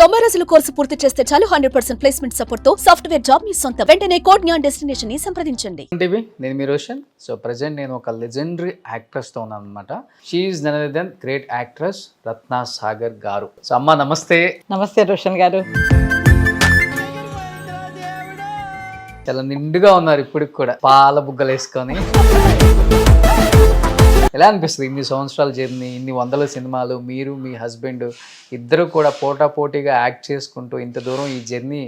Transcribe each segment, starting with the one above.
90 రోజుల కోర్సు పూర్తి చేస్తే చాలు 100% ప్లేస్మెంట్ సపోర్ట్ తో సాఫ్ట్వేర్ జాబ్ మీ సొంతం. వెంటనే కోడ్ జ్ఞాన్ డెస్టినేషన్ ని సంప్రదించండి. టీవీ నేను మీ రోషన్. సో ప్రజెంట్ నేను ఒక లెజెండరీ యాక్ట్రెస్ తో ఉన్నాను అనమాట. She is none other than great actress Ratna Sagar garu. So అమ్మ నమస్తే. నమస్తే రోషన్ గారు. చాలా నిండుగా ఉన్నారు ఇప్పటికి కూడా, పాల బుగ్గలు వేసుకొని. ఎలా అనిపిస్తుంది ఇన్ని సంవత్సరాల జర్నీ, ఇన్ని వందల సినిమాలు, మీరు మీ హస్బెండ్ ఇద్దరు కూడా పోటాపోటీగా యాక్ట్ చేసుకుంటూ ఇంత దూరం ఈ జర్నీ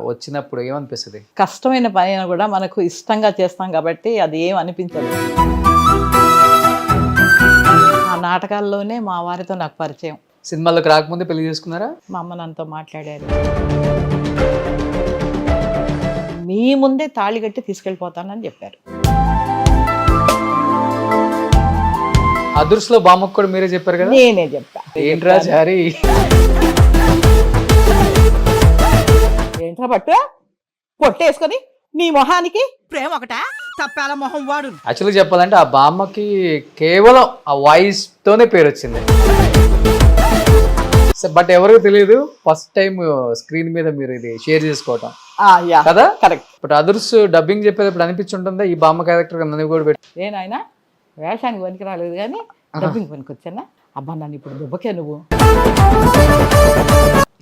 వచ్చినప్పుడు ఏమనిపిస్తుంది? కష్టమైన పని అయినా కూడా మనకు ఇష్టంగా చేస్తాం కాబట్టి అది ఏం అనిపించదు. ఆ నాటకాల్లోనే మా వారితో నాకు పరిచయం. సినిమాలకు రాకముందే పెళ్లి చేసుకున్నారా? మా అమ్మ నాన్నతో మాట్లాడారు, మీ ముందే తాళి కట్టి తీసుకెళ్ళిపోతానని చెప్పారు. అదృష్టంలో బామ్మకు కూడా మీరే చెప్పారు కదా? నేనే చెప్పా. ఏంట్రా చారి, ఏంట్రా పట్టు పొట్టేసుకొని నీ మొహానికి ప్రేమ ఒకటా తప్పాల మొహం వాడు. యాక్చువల్గా చెప్పాలంటే ఆ బామ్మకి కేవలం ఆ వాయిస్ తోనే పేరు వచ్చింది. బట్ ఎవరికి తెలియదు ఫస్ట్ టైం స్క్రీన్ మీద మీరు ఇది షేర్ చేసుకోవటం కదా? కరెక్ట్. బట్ అదర్స్ డబ్బింగ్ చెప్పేటప్పుడు అనిపించుంటుందా ఈ బామ్మ క్యారెక్టర్ నన్ను కూడా పెట్టి? నేనాయన వేషానికి పనికి రాలేదు కానీ డబ్బింగ్ పనికి వచ్చానా? అబ్బా నన్ను ఇప్పుడు దుబ్బకే నువ్వు.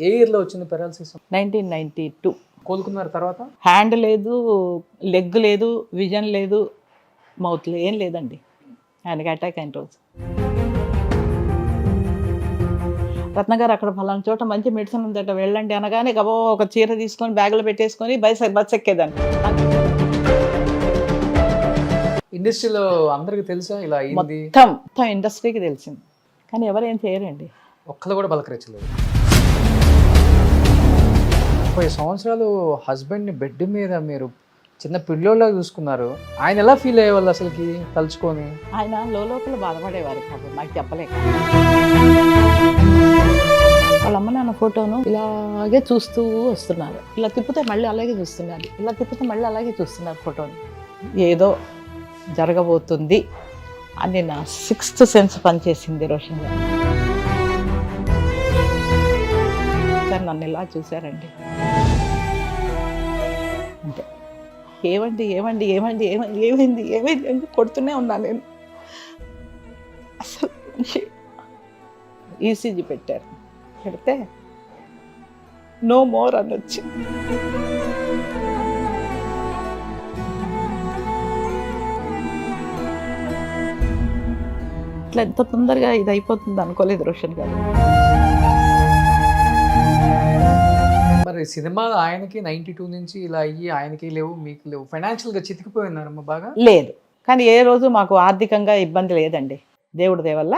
ఏ ఇయర్లో వచ్చింది పెరాలసిస్? 1992. కోలుకున్నారు తర్వాత? హ్యాండ్ లేదు, లెగ్ లేదు, విజన్ లేదు, మౌత్ ఏం లేదండి. ఆయనకి అటాక్ అయిన రోజు రత్నగారు అక్కడ ఫలానా చోట మంచి మెడిసిన్ ఉందట వెళ్ళండి అనగానే గబో ఒక చీర తీసుకొని బ్యాగ్లో పెట్టేసుకొని బస్ ఎక్కేదాన్ని. ఇండస్ట్రీలో అందరికి తెలుసా ఇలా అయింది? మొత్తం ఇండస్ట్రీకి తెలిసింది కానీ ఎవరేం చేయరండి. ఒక్కళ్ళు కూడా పలకరించలేదు. 30 సంవత్సరాలు హస్బెండ్ని బెడ్ మీద మీరు చిన్న పిల్లోళ్ళగా చూసుకున్నారు. ఆయన ఎలా ఫీల్ అయ్యేవాళ్ళు అసలుకి తలుచుకొని? ఆయన లోపల బాధపడేవారు పాపం, నాకు చెప్పలేక. వాళ్ళ అమ్మ నాన్న ఫోటోను ఇలాగే చూస్తూ వస్తున్నారు. ఇలా తిప్పితే మళ్ళీ అలాగే చూస్తున్నారు, ఇలా తిప్పితే మళ్ళీ అలాగే చూస్తున్నారు ఫోటోని. ఏదో జరగబోతుంది అని నా 6th సెన్స్ పనిచేసింది రోషన్ గారు. సార్ నన్ను ఇలా చూశారండి అంటే ఏమండి ఏమండి ఏమండి ఏమండి ఏమైంది ఏమైంది అని కొడుతూనే ఉన్నాను నేను. అసలు ఈసీజీ పెట్టారు, పెడితే నో మోర్ అని వచ్చి ఇట్లా ఎంత తొందరగా ఇది అయిపోతుంది అనుకోలేదు రోషన్ గారు. మరి సినిమా ఆయనకి 92 నుంచి ఇలా అయ్యి ఆయనకి లేవు మీకు లేవు, ఫైనాన్షియల్గా చితికిపోయినారమ్మ బాగా? లేదు, కానీ ఏ రోజు మాకు ఆర్థికంగా ఇబ్బంది లేదండి దేవుడి దయ వల్ల.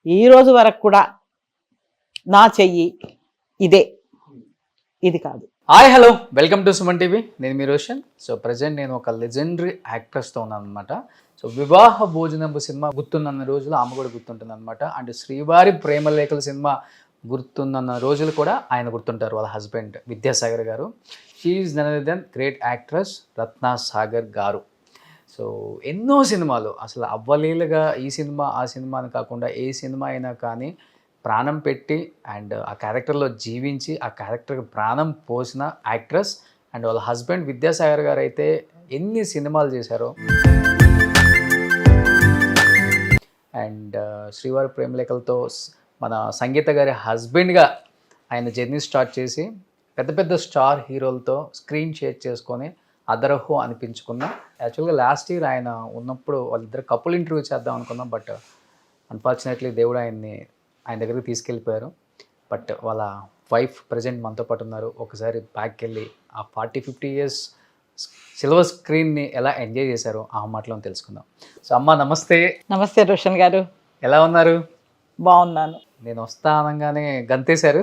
ఈ రోజు వరకు కూడా నా చెయ్యి ఇదే, ఇది కాదు. Hi hello, welcome to Suman TV. నేను మీ రోషన్. సో ప్రజెంట్ నేను ఒక లెజెండరీ యాక్ట్రెస్తో ఉన్నాను అనమాట. సో వివాహ భోజనంబు సినిమా గుర్తున్న రోజులు ఆమె కూడా గుర్తుంటుంది అనమాట. అండ్ శ్రీవారి ప్రేమలేఖల సినిమా గుర్తున్న రోజులు కూడా ఆయన గుర్తుంటారు, వాళ్ళ husband Vidyasagar garu. She is none other than great actress Ratna Sagar garu. So ఎన్నో సినిమాలు అసలు అవ్వలేలుగా ఈ సినిమా ఆ సినిమా అని కాకుండా ఏ సినిమా అయినా కానీ ప్రాణం పెట్టి అండ్ ఆ క్యారెక్టర్లో జీవించి ఆ క్యారెక్టర్కి ప్రాణం పోసిన యాక్ట్రెస్. అండ్ వాళ్ళ హస్బెండ్ విద్యాసాగర్ గారు అయితే ఎన్ని సినిమాలు చేశారో. అండ్ శ్రీవారి ప్రేమలేఖలతో మన సంగీత గారి హస్బెండ్గా ఆయన జర్నీ స్టార్ట్ చేసి పెద్ద పెద్ద స్టార్ హీరోలతో స్క్రీన్ షేర్ చేసుకొని అదరహో అనిపించుకున్న. యాక్చువల్గా లాస్ట్ ఇయర్ ఆయన ఉన్నప్పుడు వాళ్ళిద్దరు కపుల్ ఇంటర్వ్యూ చేద్దాం అనుకున్నాం, బట్ అన్ఫార్చునేట్లీ దేవుడు ఆయన దగ్గరికి తీసుకెళ్ళిపోయారు. బట్ వాళ్ళ వైఫ్ ప్రజెంట్ మనతో పాటు ఉన్నారు. ఒకసారి బ్యాక్కి వెళ్ళి ఆ 40-50 ఇయర్స్ సిల్వర్ స్క్రీన్ని ఎలా ఎంజాయ్ చేశారో ఆ మాటలో తెలుసుకుందాం. సో అమ్మ నమస్తే. నమస్తే రోషన్ గారు. ఎలా ఉన్నారు? బాగున్నాను. నేను వస్తా అనగానే గంతేశారు.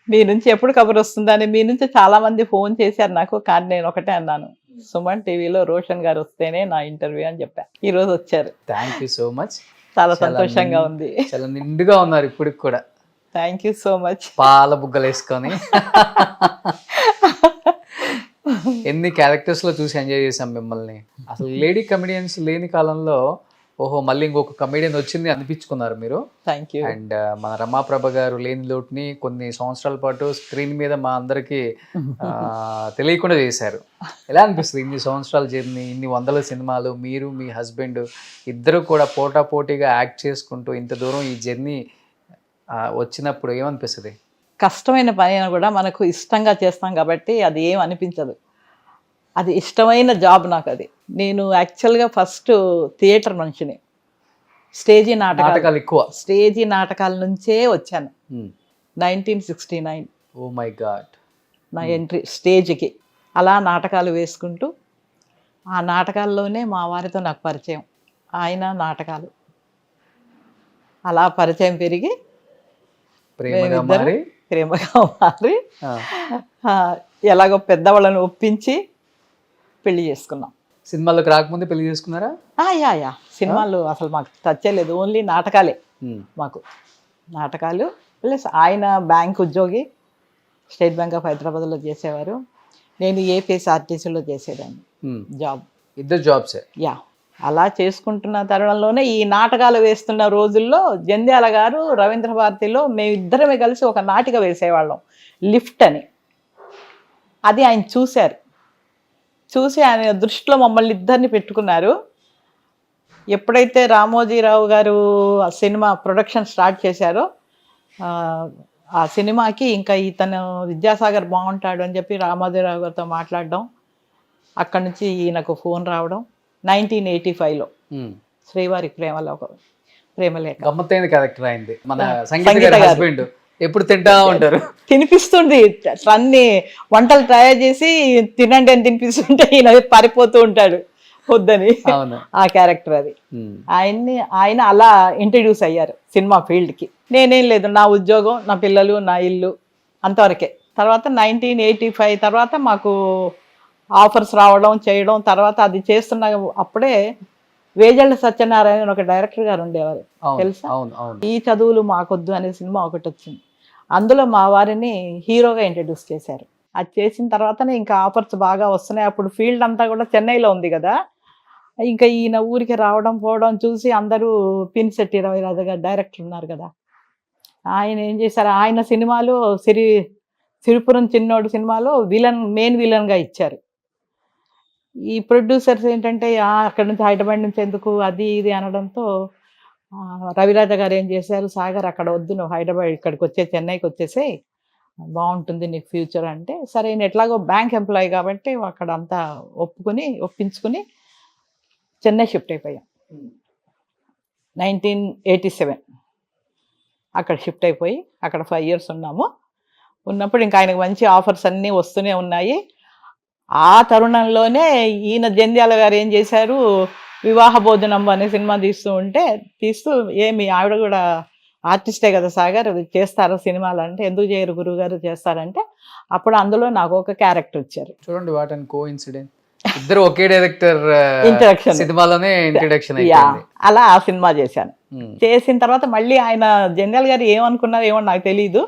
మీ నుంచి ఎప్పుడు కబురు వస్తుందని మీ నుంచి చాలా మంది ఫోన్ చేశారు నాకు, కానీ నేను ఒకటే అన్నాను, సుమన్ టీవీలో రోషన్ గారు వస్తేనే నా ఇంటర్వ్యూ అని చెప్పా. ఈ రోజు వచ్చారు. Thank you so much. చాలా సంతోషంగా ఉంది. చాలా నిండుగా ఉన్నారు ఇప్పటికి కూడా. Thank you so much. పాల బుగ్గలు వేసుకొని ఎన్ని క్యారెక్టర్స్లో చూసి ఎంజాయ్ చేసాం మిమ్మల్ని. అసలు లేడీ కమెడియన్స్ లేని కాలంలో ఓహో మళ్ళీ ఇంకొక కమెడియన్ వచ్చింది అనిపించుకున్నారు మీరు. Thank you. అండ్ మన రమాప్రభ గారు లేని లోటుని కొన్ని సంవత్సరాల పాటు స్క్రీన్ మీద మా అందరికి తెలియకుండా చేశారు. ఎలా అనిపిస్తుంది ఇన్ని సంవత్సరాల జర్నీ, ఇన్ని వందల సినిమాలు, మీరు మీ హస్బెండ్ ఇద్దరు కూడా పోటాపోటీగా యాక్ట్ చేసుకుంటూ ఇంత దూరం ఈ జర్నీ వచ్చినప్పుడు ఏమనిపిస్తుంది? కష్టమైన పని అయినా కూడా మనకు ఇష్టంగా చేస్తాం కాబట్టి అది ఏం అనిపించదు. అది ఇష్టమైన జాబ్ నాకు. అది నేను యాక్చువల్గా ఫస్ట్ థియేటర్ మనిషిని. స్టేజీ నాటకాలు ఎక్కువ, స్టేజీ నాటకాల నుంచే వచ్చాను. 1969 ఓ మై గాడ్ నా ఎంట్రీ స్టేజ్కి. అలా నాటకాలు వేసుకుంటూ ఆ నాటకాల్లోనే మా వారితో నాకు పరిచయం. ఆయన నాటకాలు అలా పరిచయం పెరిగి ప్రేమగా మారి ఎలాగో పెద్దవాళ్ళని ఒప్పించి పెళ్లి చేసుకున్నాం. సినిమాలకు రాకముందే పెళ్లి చేసుకున్నారా? యా సినిమాలు అసలు మాకు టచ్ చేయలేదు. ఓన్లీ నాటకాలే మాకు. నాటకాలు ప్లస్ ఆయన బ్యాంక్ ఉద్యోగి, స్టేట్ బ్యాంక్ ఆఫ్ హైదరాబాద్లో చేసేవారు. నేను ఏపీఎస్ఆర్టీసీలో చేసేదాన్ని జాబ్. ఇద్దరు జాబ్సే. యా అలా చేసుకుంటున్న తరుణంలోనే ఈ నాటకాలు వేస్తున్న రోజుల్లో జంధ్యాల గారు రవీంద్ర భారతిలో మేమిద్దరమే కలిసి ఒక నాటిక వేసేవాళ్ళం, లిఫ్ట్ అని. అది ఆయన చూశారు. చూసి ఆయన దృష్టిలో మమ్మల్ని ఇద్దరిని పెట్టుకున్నారు. ఎప్పుడైతే రామోజీరావు గారు ఆ సినిమా ప్రొడక్షన్ స్టార్ట్ చేశారో ఆ సినిమాకి ఇంకా ఇతను విద్యాసాగర్ బాగుంటాడు అని చెప్పి రామోజీరావు గారితో మాట్లాడడం, అక్కడి నుంచి ఈయనకు ఫోన్ రావడం 1985లో శ్రీవారి ప్రేమలేఖ. గమ్మత్తైన క్యారెక్టర్ అయింది. మన సంగీత గారి హస్బెండ్ ఎప్పుడు తింటా ఉంటారు, తినిపిస్తుంది. అన్ని వంటలు తయారు చేసి తినండి అని తినిపిస్తుంటే ఈయన పారిపోతూ ఉంటాడు వద్దని. ఆ క్యారెక్టర్ అది. ఆయన అలా ఇంట్రడ్యూస్ అయ్యారు సినిమా ఫీల్డ్కి. నేనేం లేదు, నా ఉద్యోగం, నా పిల్లలు, నా ఇల్లు అంతవరకే. తర్వాత 1985 తర్వాత మాకు ఆఫర్స్ రావడం చేయడం. తర్వాత అది చేస్తున్న అప్పుడే వేజళ్ళ సత్యనారాయణ ఒక డైరెక్టర్ గారు ఉండేవారు, తెలుసా? ఈ చదువులు మాకొద్దు అనే సినిమా ఒకటి వచ్చింది. అందులో మా వారిని హీరోగా ఇంట్రడ్యూస్ చేశారు. అది చేసిన తర్వాతనే ఇంకా ఆఫర్స్ బాగా వస్తున్నాయి. అప్పుడు ఫీల్డ్ అంతా కూడా చెన్నైలో ఉంది కదా. ఇంకా ఈయన ఊరికి రావడం పోవడం చూసి అందరూ పినిశెట్టి రవిరాజు గారు డైరెక్టర్ ఉన్నారు కదా, ఆయన ఏం చేశారు, ఆయన సినిమాలో సిరిపురం చిన్నోడు సినిమాలో మెయిన్ విలన్గా ఇచ్చారు. ఈ ప్రొడ్యూసర్స్ ఏంటంటే అక్కడి నుంచి హైదరాబాద్ నుంచి ఎందుకు అది ఇది అనడంతో రవిరాజ గారు ఏం చేశారు, సాగర్ అక్కడ వద్దు, నువ్వు హైదరాబాద్ ఇక్కడికి చెన్నైకి వచ్చేసే బాగుంటుంది నీకు ఫ్యూచర్ అంటే, సరే నేను ఎట్లాగో బ్యాంక్ ఎంప్లాయీ కాబట్టి అక్కడ అంతా ఒప్పించుకుని చెన్నై షిఫ్ట్ అయిపోయాం. 1987 అక్కడ షిఫ్ట్ అయిపోయి అక్కడ 5 years ఉన్నాము. ఉన్నప్పుడు ఇంకా ఆయనకు మంచి ఆఫర్స్ అన్నీ వస్తూనే ఉన్నాయి. ఆ తరుణంలోనే ఈయన జంధ్యాల గారు ఏం చేశారు, వివాహ భోజనం అనే సినిమా తీస్తూ మీ ఆవిడ కూడా ఆర్టిస్టే కదా సాగర్, చేస్తారా సినిమాలు అంటే, ఎందుకు చేయరు గురువు గారు చేస్తారంటే, అప్పుడు అందులో నాకు ఒక క్యారెక్టర్ ఇచ్చారు. చూడండి వాట్ అండ్ కో ఇన్సిడెంట్, ఇద్దరు ఒకే డైరెక్టర్ ఇంట్రడక్షన్ సినిమాలోనే ఇంట్రడక్షన్. అలా ఆ సినిమా చేశాను. చేసిన తర్వాత మళ్ళీ ఆయన జంధ్యాల గారు ఏమనుకున్నారో ఏమో నాకు తెలీదు,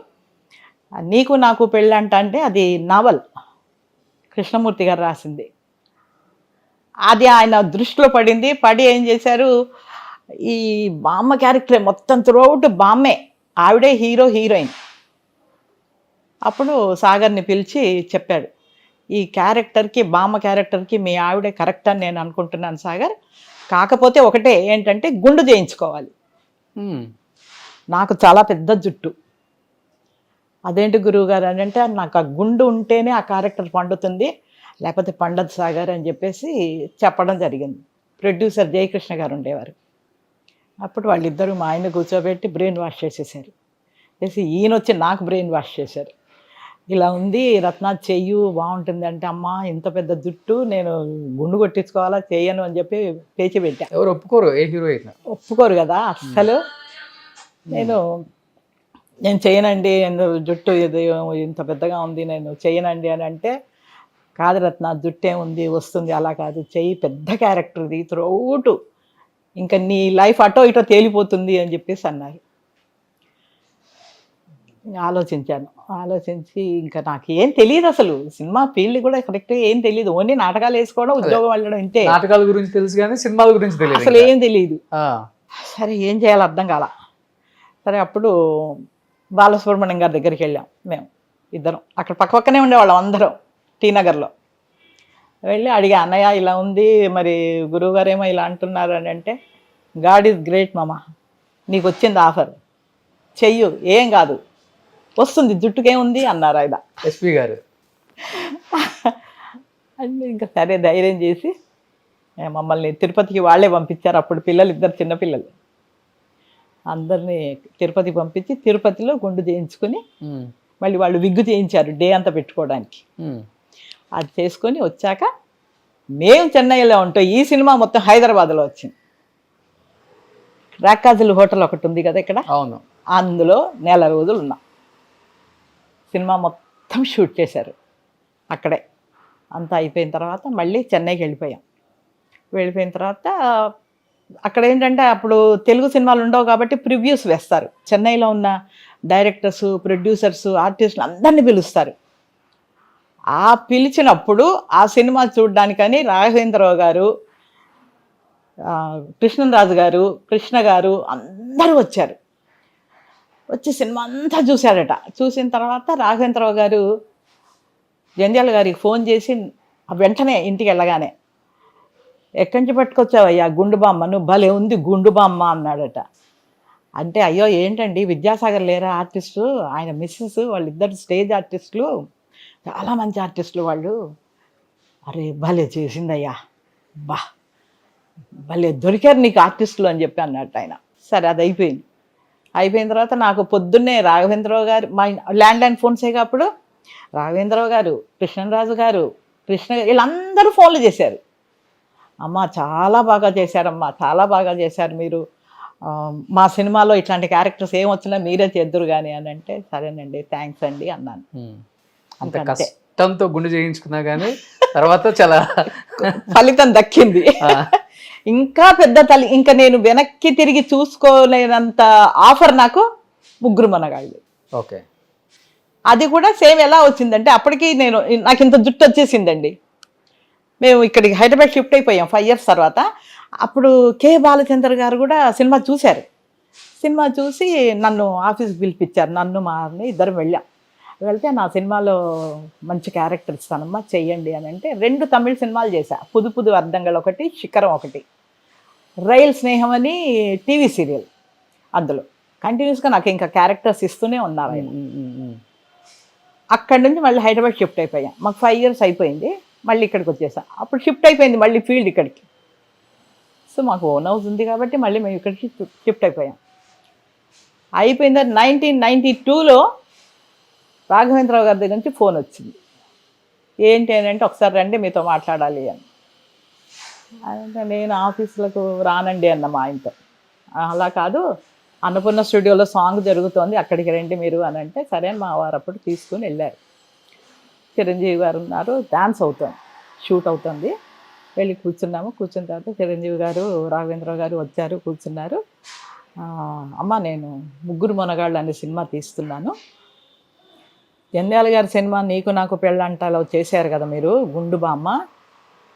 నీకు నాకు పెళ్ళంట అంటే అది నావల్ కృష్ణమూర్తి గారు రాసింది. అది ఆయన దృష్టిలో పడి ఏం చేశారు, ఈ బామ్మ క్యారెక్టరే మొత్తం త్రూఅవుట్ బామ్మే, ఆవిడే హీరోయిన్. అప్పుడు సాగర్ని పిలిచి చెప్పాడు, ఈ క్యారెక్టర్కి బామ్మ క్యారెక్టర్కి మీ ఆవిడే కరెక్ట్ అని నేను అనుకుంటున్నాను సాగర్, కాకపోతే ఒకటే ఏంటంటే గుండు చేయించుకోవాలి, నాకు చాలా పెద్ద జుట్టు. అదేంటి గురువు గారు అని అంటే, నాకు ఆ గుండు ఉంటేనే ఆ క్యారెక్టర్ పండుతుంది, లేకపోతే పండదు సాగర్ అని చెప్పేసి చెప్పడం జరిగింది. ప్రొడ్యూసర్ జయకృష్ణ గారు ఉండేవారు. అప్పుడు వాళ్ళిద్దరూ మా ఆయన కూర్చోబెట్టి బ్రెయిన్ వాష్ చేసేసారు. ఈయన వచ్చి నాకు బ్రెయిన్ వాష్ చేశారు. ఇలా ఉంది రత్నా, చెయ్యు బాగుంటుంది అంటే, అమ్మా ఇంత పెద్ద జుట్టు నేను గుండు కొట్టించుకోవాలా, చెయ్యను అని చెప్పి పేచి పెట్టా. ఎవరు ఒప్పుకోరు, ఏ హీరోయిన్ ఒప్పుకోరు కదా అస్సలు. నేను చేయనండి, జుట్టు ఇది ఇంత పెద్దగా ఉంది, నేను చేయనండి అని అంటే, కాదు రత్న జుట్టే ఉంది వస్తుంది, అలా కాదు చెయ్యి, పెద్ద క్యారెక్టర్ ఇది త్రూఅవుట్, ఇంకా నీ లైఫ్ అటో ఇటో తేలిపోతుంది అని చెప్పేసి అన్నారు. ఇంకా ఆలోచించి ఇంకా నాకు ఏం తెలియదు అసలు సినిమా ఫీల్డ్ కూడా కరెక్ట్గా ఏం తెలియదు, ఓన్లీ నాటకాలు వేసుకోవడం ఉద్యోగం వెళ్ళడం ఇంతే, నాటకాల గురించి తెలుసు కానీ సినిమాల గురించి తెలియదు అసలు ఏం తెలియదు. సరే ఏం చేయాలో అర్థం కాల. సరే అప్పుడు బాలసుబ్రహ్మణ్యం గారి దగ్గరికి వెళ్ళాం మేము ఇద్దరం, అక్కడ పక్కనే ఉండేవాళ్ళం అందరం టీ నగర్లో. వెళ్ళి అడిగా, అన్నయ్య ఇలా ఉంది మరి గురువుగారు ఏమో ఇలా అంటున్నారు అని అంటే, గాడ్ ఈజ్ గ్రేట్ మామ, నీకు వచ్చింది ఆఫర్ చెయ్యు, ఏం కాదు వస్తుంది, జుట్టుకేముంది అన్నారు ఆయన. ఎస్పీ గారు అంటే ఇంకా సరే ధైర్యం చేసి మమ్మల్ని తిరుపతికి వాళ్ళే పంపించారు. అప్పుడు పిల్లలు ఇద్దరు చిన్నపిల్లలు, అందరినీ తిరుపతికి పంపించి తిరుపతిలో గుండు చేయించుకొని మళ్ళీ వాళ్ళు విగ్గు చేయించారు డే అంతా పెట్టుకోవడానికి. అది చేసుకొని వచ్చాక మేము చెన్నైలో ఉంటాం, ఈ సినిమా మొత్తం హైదరాబాద్లో వచ్చింది. రాకాజుల హోటల్ ఒకటి ఉంది కదా ఇక్కడ, అవును, అందులో 1 నెల రోజులు ఉన్నాం. సినిమా మొత్తం షూట్ చేశారు అక్కడే. అంతా అయిపోయిన తర్వాత మళ్ళీ చెన్నైకి వెళ్ళిపోయిన తర్వాత అక్కడ ఏంటంటే అప్పుడు తెలుగు సినిమాలు ఉండవు కాబట్టి ప్రివ్యూస్ వేస్తారు. చెన్నైలో ఉన్న డైరెక్టర్స్, ప్రొడ్యూసర్స్, ఆర్టిస్టులు అందరినీ పిలుస్తారు. ఆ పిలిచినప్పుడు ఆ సినిమా చూడడానికని రాఘవేంద్రరావు గారు, కృష్ణరాజు గారు, కృష్ణ గారు అందరూ వచ్చారు. వచ్చి సినిమా అంతా చూశాడట. చూసిన తర్వాత రాఘవేంద్రరావు గారు జంధ్యాల గారికి ఫోన్ చేసి వెంటనే ఇంటికి వెళ్ళగానే, ఎక్కడి నుంచి పట్టుకొచ్చావయ్యా గుండు బామ్మ, నువ్వు భలే ఉంది గుండు బామ్మ అన్నాడట. అంటే అయ్యో ఏంటండి విద్యాసాగర్ లేరా ఆర్టిస్టు, ఆయన మిస్సెస్, వాళ్ళిద్దరు స్టేజ్ ఆర్టిస్టులు, చాలా మంచి ఆర్టిస్టులు వాళ్ళు. అరే భలే చేసిందయ్యా, బా భలే దొరికారు నీకు ఆర్టిస్టులు అని చెప్పి అన్నట్టు ఆయన. సరే అది అయిపోయిన తర్వాత నాకు పొద్దున్నే రాఘవేంద్రరావు గారు, మా ల్యాండ్ ఫోన్సే అప్పుడు రాఘవేంద్రరావు గారు, కృష్ణరాజు గారు, వీళ్ళందరూ ఫోన్లు చేశారు. అమ్మ చాలా బాగా చేశారమ్మా, చాలా బాగా చేశారు మీరు, మా సినిమాలో ఇట్లాంటి క్యారెక్టర్స్ ఏం వచ్చినా మీరే చేద్దురు కానీ అని అంటే, సరేనండి థ్యాంక్స్ అండి అన్నాను. అంత కష్టంతో గుండు చేయించుకున్నా కానీ తర్వాత చాలా ఫలితం దక్కింది. ఇంకా పెద్ద తల్లి, ఇంకా నేను వెనక్కి తిరిగి చూసుకోలేనంత ఆఫర్ నాకు ముగ్గురు మనగాళ్ళు. ఓకే, అది కూడా సేమ్ ఎలా వచ్చిందంటే, అప్పటికి నాకు ఇంత జుట్టు వచ్చేసిందండి. మేము ఇక్కడికి హైదరాబాద్ షిఫ్ట్ అయిపోయాం 5 years తర్వాత. అప్పుడు కే బాలచంద్ర గారు కూడా సినిమా చూశారు. సినిమా చూసి నన్ను ఆఫీస్కి పిలిపించారు, నన్ను మా ఇద్దరం వెళ్తే నా సినిమాలో మంచి క్యారెక్టర్ ఇస్తానమ్మా చెయ్యండి అని అంటే 2 తమిళ సినిమాలు చేశా. పుదు పుదు అర్ధంగల్ ఒకటి, శిఖరం ఒకటి, రైల్ స్నేహం అని టీవీ సీరియల్. అందులో కంటిన్యూస్గా నాకు ఇంకా క్యారెక్టర్స్ ఇస్తూనే ఉన్నారు ఆయన. అక్కడి నుంచి మళ్ళీ హైదరాబాద్ షిఫ్ట్ అయిపోయాం. మాకు 5 years అయిపోయింది, మళ్ళీ ఇక్కడికి వచ్చేసాం. అప్పుడు షిఫ్ట్ అయిపోయింది మళ్ళీ ఫీల్డ్ ఇక్కడికి. సో మాకు ఓన్ హౌస్ ఉంది కాబట్టి మళ్ళీ మేము ఇక్కడికి షిఫ్ట్ అయిపోయాం. అయిపోయింది 1992లో రాఘవేంద్రరావు గారి దగ్గర నుంచి ఫోన్ వచ్చింది. ఏంటి అని అంటే, ఒకసారి రండి మీతో మాట్లాడాలి అని. అంటే నేను ఆఫీసులకు రానండి అన్న మా ఆయనతో. అలా కాదు, అన్నపూర్ణ స్టూడియోలో సాంగ్ జరుగుతోంది అక్కడికి రండి మీరు అని అంటే, సరే అని మా వారు అప్పుడు తీసుకుని వెళ్ళారు. చిరంజీవి గారు ఉన్నారు, డాన్స్ అవుతుంది, షూట్ అవుతుంది. వెళ్ళి కూర్చున్నాము. కూర్చున్న తర్వాత చిరంజీవి గారు, రాఘవేంద్రరావు గారు వచ్చారు, కూర్చున్నారు. అమ్మ నేను ముగ్గురు మొనగాళ్ళు అనే సినిమా తీస్తున్నాను, జంధ్యాల గారి సినిమా నీకు నాకు పెళ్ళంటాలో చేశారు కదా మీరు గుండు బామ్మ,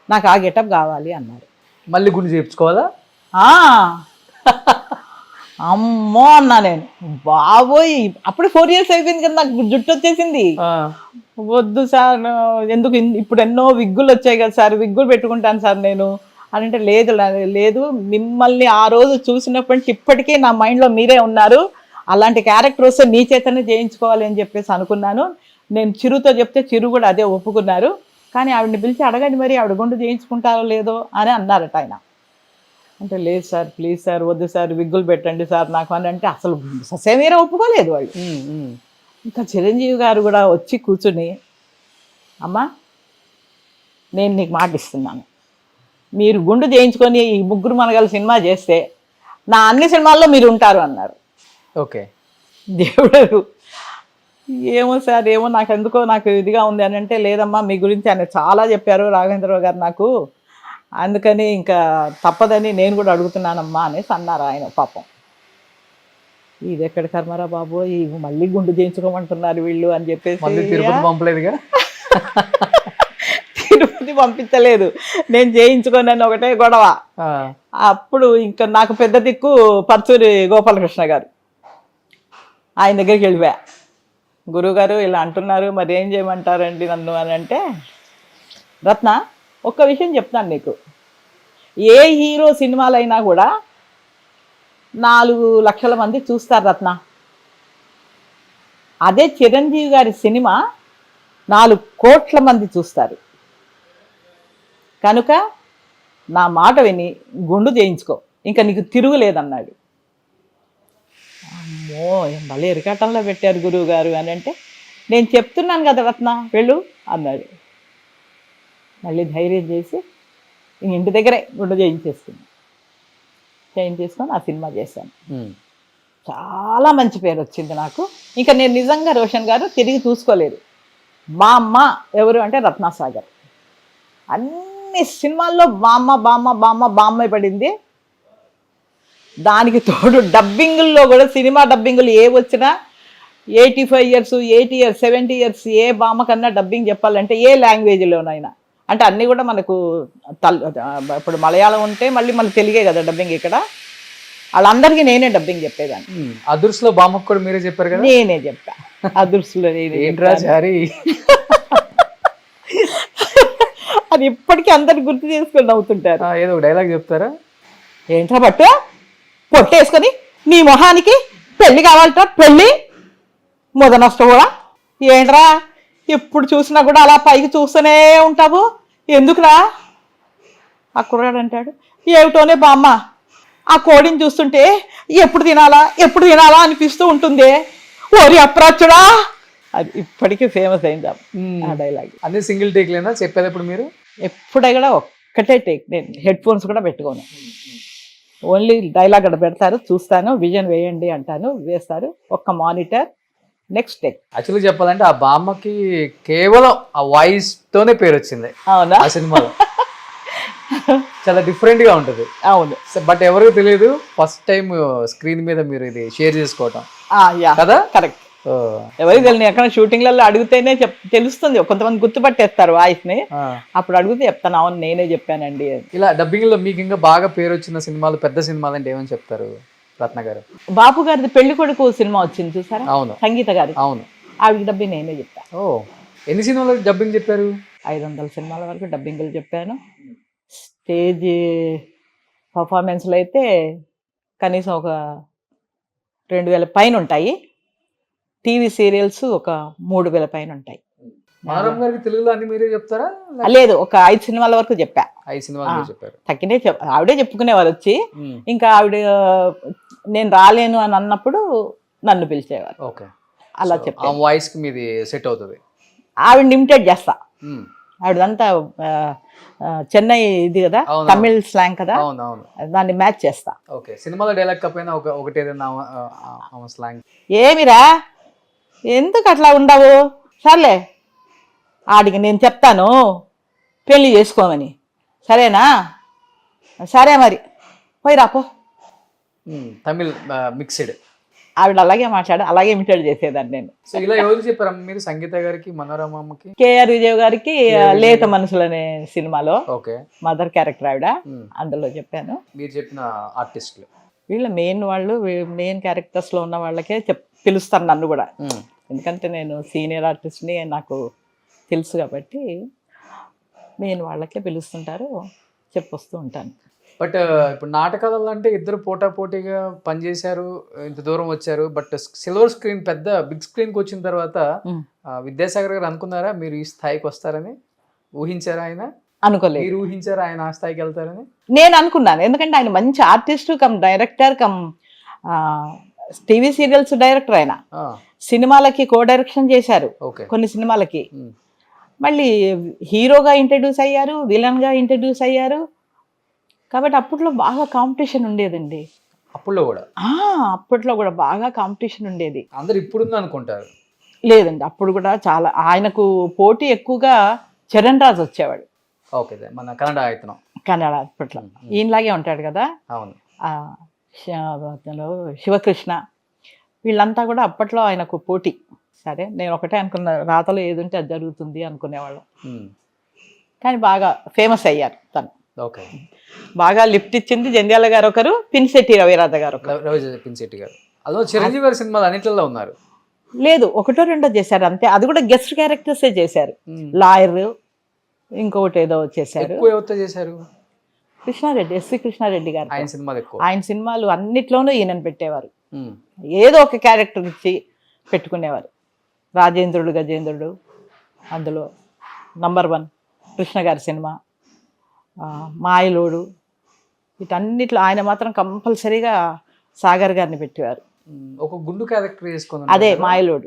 నాకు ఆ గెటప్ కావాలి అన్నారు. మళ్ళీ గుండు చేయించుకోవాలా? అమ్మో అన్నా నేను, బాబోయ్ అప్పుడు 4 years అయిపోయింది కదా నాకు జుట్టు వచ్చేసింది. వద్దు సార్, ఎందుకు ఇప్పుడు ఎన్నో విగ్గులు వచ్చాయి కదా సార్, విగ్గులు పెట్టుకుంటాను సార్ నేను అని అంటే, లేదు మిమ్మల్ని ఆ రోజు చూసినప్పటి నుంచి ఇప్పటికీ నా మైండ్లో మీరే ఉన్నారు, అలాంటి క్యారెక్టర్ వస్తే నీ చేతనే చేయించుకోవాలి అని చెప్పేసి అనుకున్నాను. నేను చిరుతో చెప్తే చిరు కూడా అదే ఒప్పుకున్నారు. కానీ ఆవిడని పిలిచి అడగండి మరి ఆవిడ గుండు చేయించుకుంటారో లేదో అని అన్నారట ఆయన. అంటే లేదు సార్ ప్లీజ్ సార్, వద్దు సార్, విగ్గులు పెట్టండి సార్ నాకు అని అంటే, అసలు ససేమీరా ఒప్పుకోలేదు వాళ్ళు. ఇంకా చిరంజీవి గారు కూడా వచ్చి కూర్చుని, అమ్మా నేను నీకు మాట ఇస్తున్నాను, మీరు గుండు చేయించుకొని ఈ ముగ్గురు మనగాళ్ళ సినిమా చేస్తే నా అన్ని సినిమాల్లో మీరు ఉంటారు అన్నారు. ఓకే, దేవుడు ఏమో సార్, ఏమో నాకు ఎందుకో నాకు ఇదిగా ఉంది అని అంటే, లేదమ్మా మీ గురించి ఆయన చాలా చెప్పారు రాఘవేంద్రరావు గారు నాకు, అందుకని ఇంకా తప్పదని నేను కూడా అడుగుతున్నానమ్మా అనేసి అన్నారు ఆయన. పాపం ఇది ఎక్కడ కర్మరా బాబు, ఈ మళ్ళీ గుండు చేయించుకోమంటున్నారు వీళ్ళు అని చెప్పేసి మళ్ళీ తిరుపతి పంపలేదుగా? తిరుపతి పంపించలేదు, నేను చేయించుకోనని ఒకటే గొడవ. అప్పుడు ఇంకా నాకు పెద్ద దిక్కు పర్చూరి గోపాలకృష్ణ గారు, ఆయన దగ్గరికి వెళ్ళిపోయా. గురువుగారు ఇలా అంటున్నారు, మరి ఏం చేయమంటారండి నన్ను అని అంటే, రత్న ఒక్క విషయం చెప్తాను నీకు, ఏ హీరో సినిమాలైనా కూడా 4 లక్షల మంది చూస్తారు రత్న. అదే చిరంజీవి గారి సినిమా 4 కోట్ల మంది చూస్తారు. కనుక నా మాట విని గుండు చేయించుకో, ఇంకా నీకు తిరుగులేదన్నాడు. అమ్మో మళ్ళీ ఎరకాటంలో పెట్టారు గురువు గారు అని అంటే, నేను చెప్తున్నాను కదా రత్న వెళ్ళు అన్నాడు. మళ్ళీ ధైర్యం చేసి ఇంటి దగ్గరే గుండు చేయించేసుకుని ఆ సినిమా చేశాను. చాలా మంచి పేరు వచ్చింది నాకు. ఇంకా నేను నిజంగా రోషన్ గారు తిరిగి చూసుకోలేదు. మా అమ్మ ఎవరు అంటే రత్నాసాగర్. అన్ని సినిమాల్లో బామ్మ పడింది. దానికి తోడు డబ్బింగుల్లో కూడా, సినిమా డబ్బింగులు ఏ వచ్చినా 85 years 80 years 70 years ఏ బామ్మ కన్నా డబ్బింగ్ చెప్పాలంటే ఏ లాంగ్వేజ్లోనైనా, అంటే అన్నీ కూడా మనకు ఇప్పుడు మలయాళం ఉంటే మళ్ళీ మనకు తెలుగే కదా డబ్బింగ్. ఇక్కడ వాళ్ళందరికీ నేనే డబ్బింగ్ చెప్పేదాన్ని. అదుర్స్లో బామ్మకు కూడా మీరే చెప్పారు కదా? నేనే చెప్పా అదుర్స్లో. అది ఇప్పటికీ అందరు గుర్తు చేసుకొని నవ్వుతుంటారు. ఏదో డైలాగ్ చెప్తారా? ఏంట్రా పట్టు పొట్టేసుకొని నీ మొహానికి పెళ్ళి కావాలట, పెళ్ళి మొదనష్టం కూడా ఏంట్రా ఎప్పుడు చూసినా కూడా అలా పైకి చూస్తూనే ఉంటావు, ఎందుకురా? ఆ కుర్రాడు అంటాడు, ఏమిటోనే బామ్మ, ఆ కోడిని చూస్తుంటే ఎప్పుడు తినాలా అనిపిస్తూ ఉంటుంది, ఓరి అప్రాచుడా. అది ఇప్పటికీ ఫేమస్ అయింది ఆ డైలాగ్. అన్ని సింగిల్ టేక్ లేనా చెప్పేది? ఇప్పుడు మీరు ఎప్పుడైనా ఒక్కటే టేక్, నేను హెడ్ ఫోన్స్ కూడా పెట్టుకోను, ఓన్లీ డైలాగ్ అక్కడ పెడతారు, చూస్తాను, విజన్ వేయండి అంటాను, వేస్తారు, ఒక్క మానిటర్, నెక్స్ట్ టేక్. యాక్చువల్గా చెప్పాలంటే ఆ బామ్మకి కేవలం ఆ వాయిస్ తోనే పేరు వచ్చింది. అవునా? ఆ సినిమాలో చాలా డిఫరెంట్ గా ఉంటుంది. అవును, బట్ ఎవరికి తెలియదు, ఫస్ట్ టైం స్క్రీన్ మీద మీరు ఇది షేర్ చేసుకోవటం కదా? కరెక్ట్. ఎవరికి తెలియదు, ఎక్కడ షూటింగ్లలో అడిగితేనే తెలుస్తుంది, కొంతమంది గుర్తుపట్టేస్తారు వాయిస్ ని, అప్పుడు అడిగితే చెప్తాను, అవును నేనే చెప్పానండి. ఇలా డబ్బింగ్ లో మీకు ఇంకా బాగా పేరు వచ్చిన సినిమాలు, పెద్ద సినిమాలు అంటే ఏమని చెప్తారు రత్న గారు? బాపు గారిది పెళ్లి కొడుకు సినిమా వచ్చింది చూసారా? అవును. సంగీత గారి. అవును. ఆవిడ డబ్బింగ్ నేనే చెప్పాను. ఓ, ఎన్ని సినిమాలు డబ్బింగ్ చెప్పారు? 500 సినిమాల వరకు డబ్బింగ్లు చెప్పాను. స్టేజ్ పర్ఫార్మెన్స్లు అయితే కనీసం ఒక 2000 పైన ఉంటాయి. టీవీ సీరియల్స్ ఒక 3000 పైన ఉంటాయి. మనోరమ గారికి తెలుగులో అన్ని మీరే చెప్తారా? లేదు, ఒక 5 సినిమాల వరకు చెప్పా. 5 సినిమాలు చెప్పారు. తగ్గినే ఆవిడే చెప్పుకునేవారు వచ్చి, ఇంకా ఆవిడ నేను రాలేను అని అన్నప్పుడు నన్ను పిలిచేవారు. ఓకే, అలా చెప్పా. వాయిస్ కి మీది సెట్ అవుతుంది. ఆవిడ ఇమిటేట్ చేస్తా. ఆవిడంతా చెన్నై ఇది కదా, తమిళ్ స్లాంగ్ కదా, దాన్ని మ్యాచ్ చేస్తా. ఓకే, సినిమాలో డైలాగ్ కాకపోయినా ఒకటి ఏదైనా స్లాంగ్. ఏమిరా ఎందుకు అట్లా ఉండవు, సర్లే ఆడికి నేను చెప్తాను పెళ్లి చేసుకోమని, సరేనా? సరే మరి పోయి రాపో. తమిళ్ మిక్స్డ్. ఆవిడ అలాగే మాట్లాడు, అలాగే ఇమిటేట్ చేసేదాన్ని నేను. సో ఇలా ఎవరు చెప్పారు మీరు? సంగీత గారికి, మనోరమకి, కేఆర్ విజయ్ గారికి లేత మనసులు అనే సినిమాలో ఓకే మదర్ క్యారెక్టర్ ఆవిడ, అందులో చెప్పాను. మీరు చెప్పిన ఆర్టిస్టులు వీళ్ళ మెయిన్ క్యారెక్టర్స్లో ఉన్న వాళ్ళకే పిలుస్తారు నన్ను కూడా, ఎందుకంటే నేను సీనియర్ ఆర్టిస్ట్ని, నాకు తెలుసు కాబట్టి మెయిన్ వాళ్ళకే పిలుస్తుంటారు, చెప్పొస్తూ ఉంటాను. బట్ ఇప్పుడు నాటకాలలో అంటే ఇద్దరు పోటాపోటీగా పనిచేశారు, ఇంత దూరం వచ్చారు. బట్ సిల్వర్ స్క్రీన్, పెద్ద బిగ్ స్క్రీన్కి వచ్చిన తర్వాత విద్యాసాగర్ గారు అనుకున్నారా మీరు ఈ స్థాయికి వస్తారని? ఊహించారా ఆయన? అనుకోలేదు. మీరు ఊహించారా ఆయన ఆ స్థాయికి వెళ్తారని? నేను అనుకున్నాను, ఎందుకంటే ఆయన మంచి artist cum director come TV serials director. ఆయన సినిమాలకి కో డైరెక్షన్ చేశారు కొన్ని సినిమాలకి, మళ్ళీ హీరోగా ఇంట్రడ్యూస్ అయ్యారు, విలన్గా ఇంట్రడ్యూస్ అయ్యారు. కాబట్టి అప్పట్లో బాగా కాంపిటీషన్ ఉండేదండి. అప్పట్లో కూడా బాగా కాంపిటీషన్ ఉండేది. అందరు ఇప్పుడు అనుకుంటారు. లేదండి, అప్పుడు కూడా చాలా ఆయనకు పోటీ ఎక్కువగా చరణ్ రాజ్ వచ్చేవాడు. ఓకే, మన కన్నడ ఆయతనం. కన్నడ అప్పట్లో ఈయనలాగే ఉంటాడు కదా. అవును. శివకృష్ణ వీళ్ళంతా కూడా అప్పట్లో ఆయనకు పోటీ. సరే నేను ఒకటే అనుకున్న, రాతలో ఏది ఉంటే అది జరుగుతుంది అనుకునేవాళ్ళం. కానీ బాగా ఫేమస్ అయ్యారు తను. ఓకే. బాగా లిఫ్ట్ ఇచ్చింది జంధ్యాల గారు ఒకరు, పినిశెట్టి రవిరాధ గారు ఒకరు. రవి పినిశెట్టి గారు అదో చిరంజీవి గారి సినిమాలు అన్నిట్లలో ఉన్నారు. లేదు, ఒకటో రెండో చేశారు అంతే, అది కూడా గెస్ట్ క్యారెక్టర్సే చేశారు. లాయర్, ఇంకొకటి ఏదో చేశారు. ఎక్కువ ఎవరితో చేశారు? కృష్ణారెడ్డి, ఎస్వి కృష్ణారెడ్డి గారు. ఆయన సినిమాలు ఎక్కువ. ఆయన సినిమాలు అన్నిట్లోనూ ఈయనను పెట్టేవారు. ఏదో ఒక క్యారెక్టర్ ఇచ్చి పెట్టుకునేవారు. రాజేంద్రుడు గజేంద్రుడు అందులో నంబర్ 1, కృష్ణ గారి సినిమా, మాయలోడు, వీటన్నిట్లో ఆయన మాత్రం కంపల్సరీగా సాగర్ గారిని పెట్టేవారు. ఒక గుండు క్యారెక్టర్ చేసుకుని, అదే మాయలోడు.